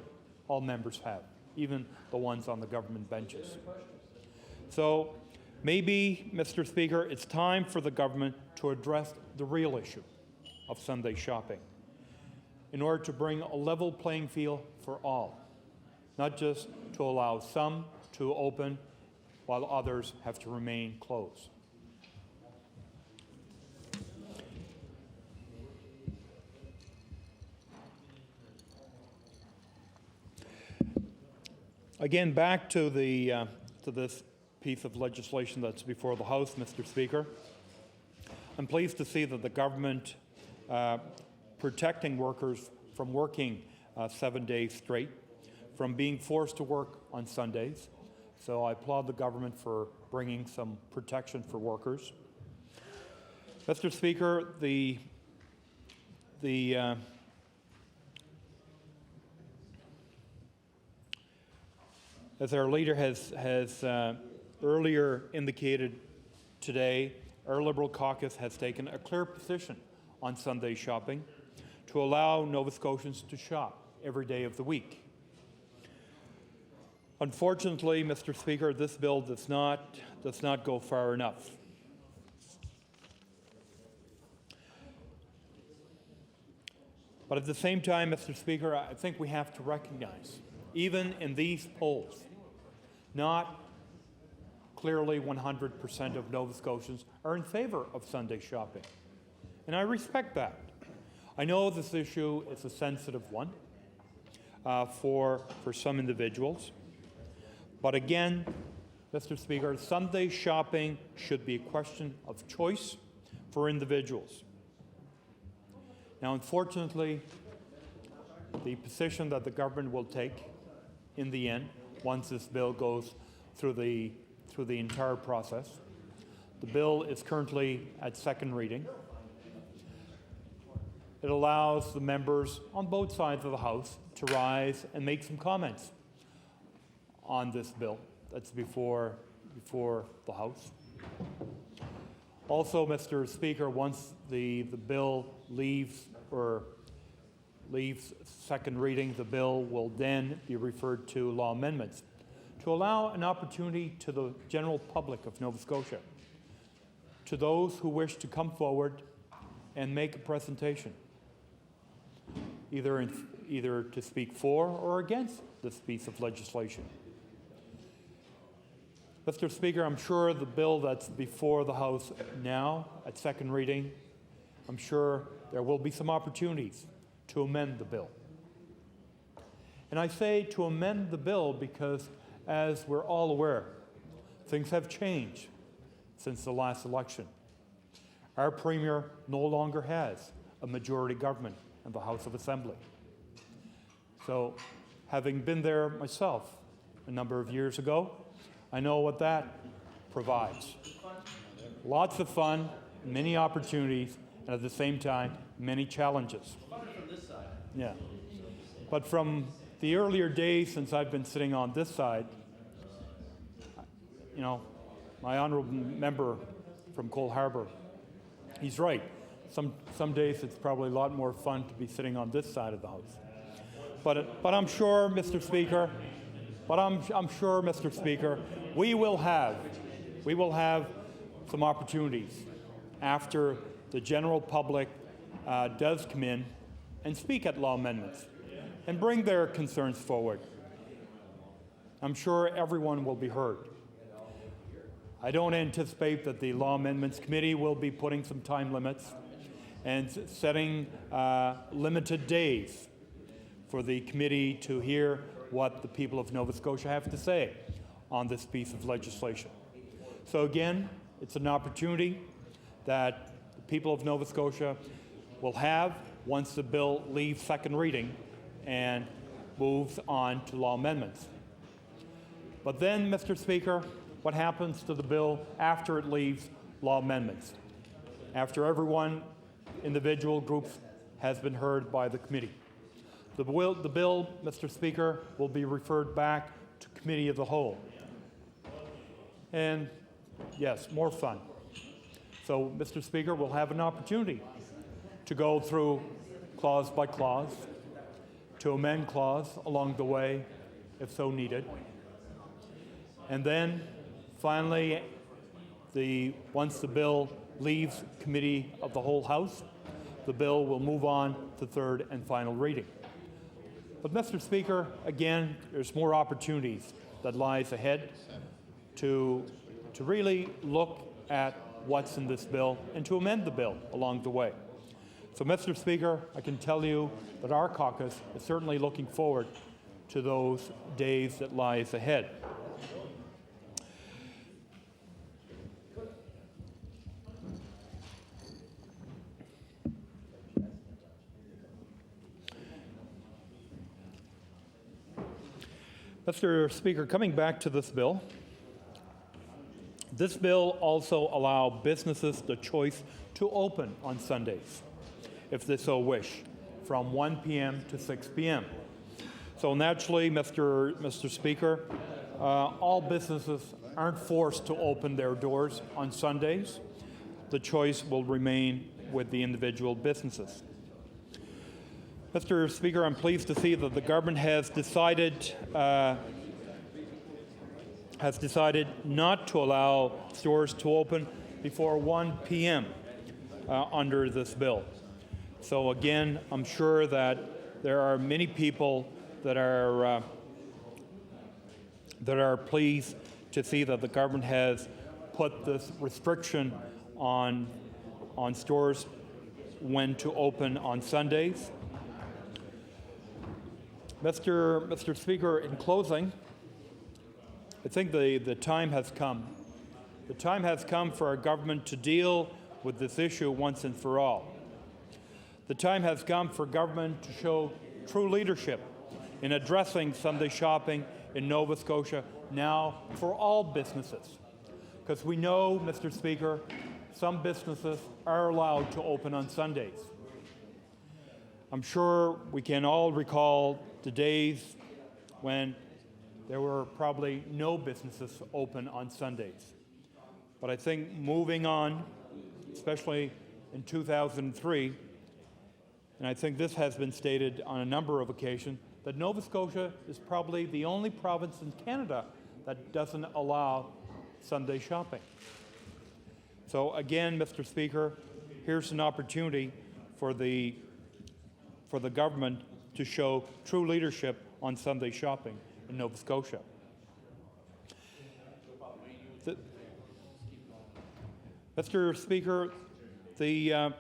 all members have, even the ones on the government benches. So maybe, Mr. Speaker, it's time for the government to address the real issue of Sunday shopping in order to bring a level playing field for all, not just to allow some to open while others have to remain closed. Again, back to this piece of legislation that's before the House, Mr. Speaker. I'm pleased to see that the government protecting workers from working 7 days straight, from being forced to work on Sundays. So I applaud the government for bringing some protection for workers. Mr. Speaker, as our leader has earlier indicated today, our Liberal caucus has taken a clear position on Sunday shopping to allow Nova Scotians to shop every day of the week. Unfortunately, Mr. Speaker, this bill does not go far enough. But at the same time, Mr. Speaker, I think we have to recognize, even in these polls, not clearly 100% of Nova Scotians are in favor of Sunday shopping. And I respect that. I know this issue is a sensitive one for some individuals. But again, Mr. Speaker, Sunday shopping should be a question of choice for individuals. Now, unfortunately, the position that the government will take in the end, once this bill goes through the entire process, the bill is currently at second reading. It allows the members on both sides of the House to rise and make some comments on this bill that's before the House. Also, Mr. Speaker, once the bill leaves second reading, the bill will then be referred to law amendments to allow an opportunity to the general public of Nova Scotia, to those who wish to come forward and make a presentation. either to speak for or against this piece of legislation. Mr. Speaker, I'm sure the bill that's before the House now at second reading, I'm sure there will be some opportunities to amend the bill. And I say to amend the bill because, as we're all aware, things have changed since the last election. Our Premier no longer has a majority government in the House of Assembly. So, having been there myself a number of years ago, I know what that provides. Lots of fun, many opportunities, and at the same time, many challenges. Yeah. But from the earlier days since I've been sitting on this side, you know, my honourable member from Cole Harbour, he's right. Some days it's probably a lot more fun to be sitting on this side of the House. But I'm sure, Mr. Speaker, we will have some opportunities after the general public does come in and speak at law amendments and bring their concerns forward. I'm sure everyone will be heard. I don't anticipate that the Law Amendments Committee will be putting some time limits and setting limited days for the committee to hear what the people of Nova Scotia have to say on this piece of legislation. So again, it's an opportunity that the people of Nova Scotia will have once the bill leaves second reading and moves on to law amendments. But then, Mr. Speaker, what happens to the bill after it leaves law amendments? After everyone, individual groups, has been heard by the committee. The bill, Mr. Speaker, will be referred back to Committee of the Whole. And yes, more fun. So, Mr. Speaker, we'll have an opportunity to go through clause by clause, to amend clause along the way, if so needed. And then, finally, once the bill leaves Committee of the Whole House, the bill will move on to third and final reading. But, Mr. Speaker, again, there's more opportunities that lies ahead to really look at what's in this bill and to amend the bill along the way. So, Mr. Speaker, I can tell you that our caucus is certainly looking forward to those days that lies ahead. Mr. Speaker, coming back to this bill also allows businesses the choice to open on Sundays, if they so wish, from 1 p.m. to 6 p.m. So naturally, Mr. Speaker, all businesses aren't forced to open their doors on Sundays. The choice will remain with the individual businesses. Mr. Speaker, I'm pleased to see that the government has decided not to allow stores to open before 1 p.m. Under this bill. So again, I'm sure that there are many people that are pleased to see that the government has put this restriction on stores when to open on Sundays. Mr. Speaker, in closing, I think the time has come. The time has come for our government to deal with this issue once and for all. The time has come for government to show true leadership in addressing Sunday shopping in Nova Scotia now for all businesses. Because we know, Mr. Speaker, some businesses are allowed to open on Sundays. I'm sure we can all recall the days when there were probably no businesses open on Sundays. But I think moving on, especially in 2003, and I think this has been stated on a number of occasions, that Nova Scotia is probably the only province in Canada that doesn't allow Sunday shopping. So again, Mr. Speaker, here's an opportunity for for the government to show true leadership on Sunday shopping in Nova Scotia. Mr. Speaker, the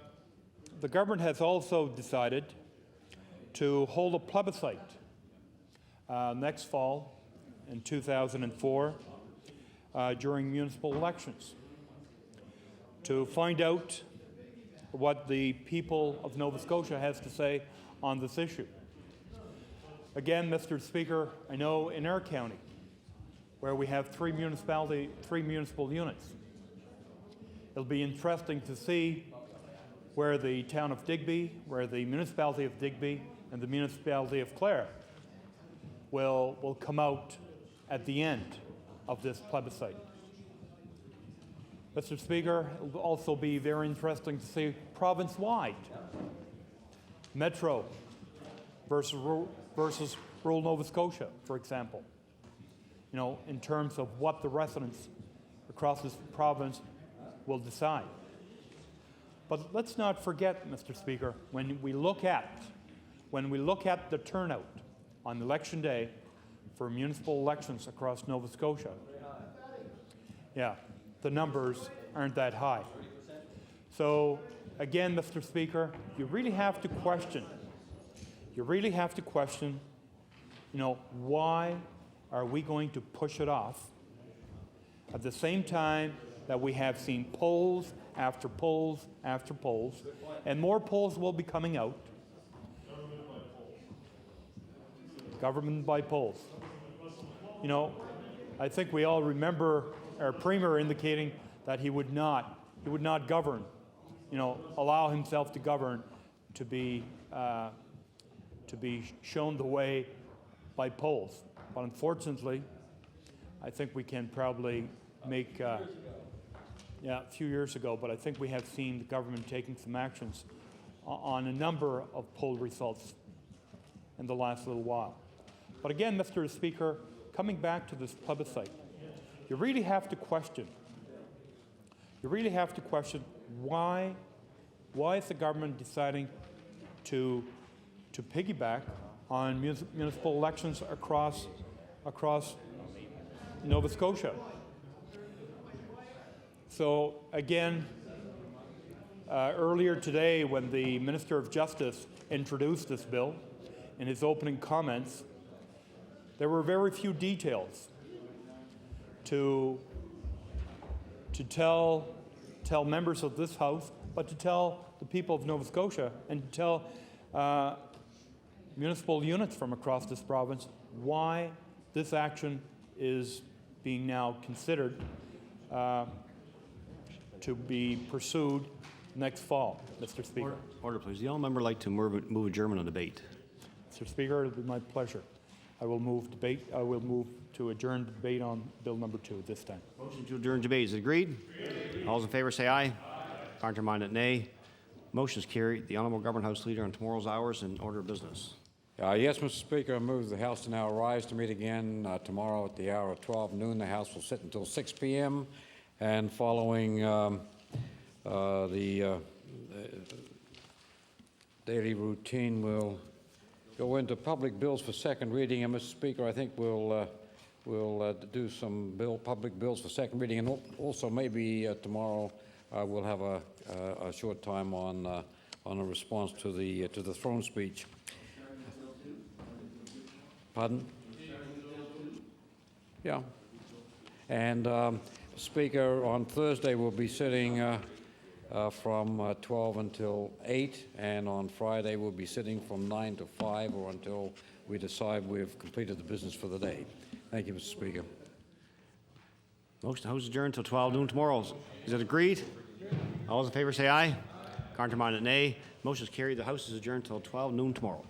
government has also decided to hold a plebiscite next fall in 2004 during municipal elections to find out what the people of Nova Scotia has to say on this issue. Again, Mr. Speaker, I know in our county, where we have three municipal units, it'll be interesting to see where the town of Digby, where the municipality of Digby and the municipality of Clare will come out at the end of this plebiscite. Mr. Speaker, it will also be very interesting to see province-wide, metro versus rural Nova Scotia, for example, you know, in terms of what the residents across this province will decide. But let's not forget, Mr. Speaker, when we look at the turnout on election day for municipal elections across Nova Scotia, yeah, the numbers aren't that high. So again, Mr. Speaker, you really have to question, you know, why are we going to push it off at the same time that we have seen polls after polls after polls, and more polls will be coming out. Government by polls. You know, I think we all remember our Premier indicating that he would not govern, you know, allow himself to govern to be shown the way by polls. But unfortunately, I think we can probably make, a few years ago, but I think we have seen the government taking some actions on a number of poll results in the last little while. But again, Mr. Speaker, coming back to this plebiscite, you really have to question why is the government deciding to piggyback on municipal elections across Nova Scotia. So again, earlier today when the Minister of Justice introduced this bill in his opening comments, there were very few details to tell members of this House, but to tell the people of Nova Scotia and to tell municipal units from across this province why this action is being now considered to be pursued next fall, Mr. Speaker. Order, please. The honourable member like to move adjournment on debate. Mr. Speaker, it will be my pleasure. I will move to adjourn debate on Bill number 2 this time. Motion to adjourn debate. Is it agreed? All those in favour say aye. Counterminded nay. Motion is carried. The Honourable Government House Leader on tomorrow's hours and order of business. Yes, Mr. Speaker, I move the House to now rise to meet again tomorrow at the hour of 12 noon. The House will sit until 6 p.m. and following the daily routine, we'll go into public bills for second reading. And Mr. Speaker, I think we'll do some public bills for second reading, and also maybe tomorrow we'll have a short time on a response to the throne speech. Pardon? Yeah. And Speaker, on Thursday we'll be sitting from 12 until 8, and on Friday we'll be sitting from 9 to 5 or until we decide we've completed the business for the day. Thank you, Mr. Speaker. Motion to House adjourned until 12 noon tomorrow. Is it agreed? All those in favour say aye. Counterminded nay. Motion is carried. The House is adjourned until 12 noon tomorrow.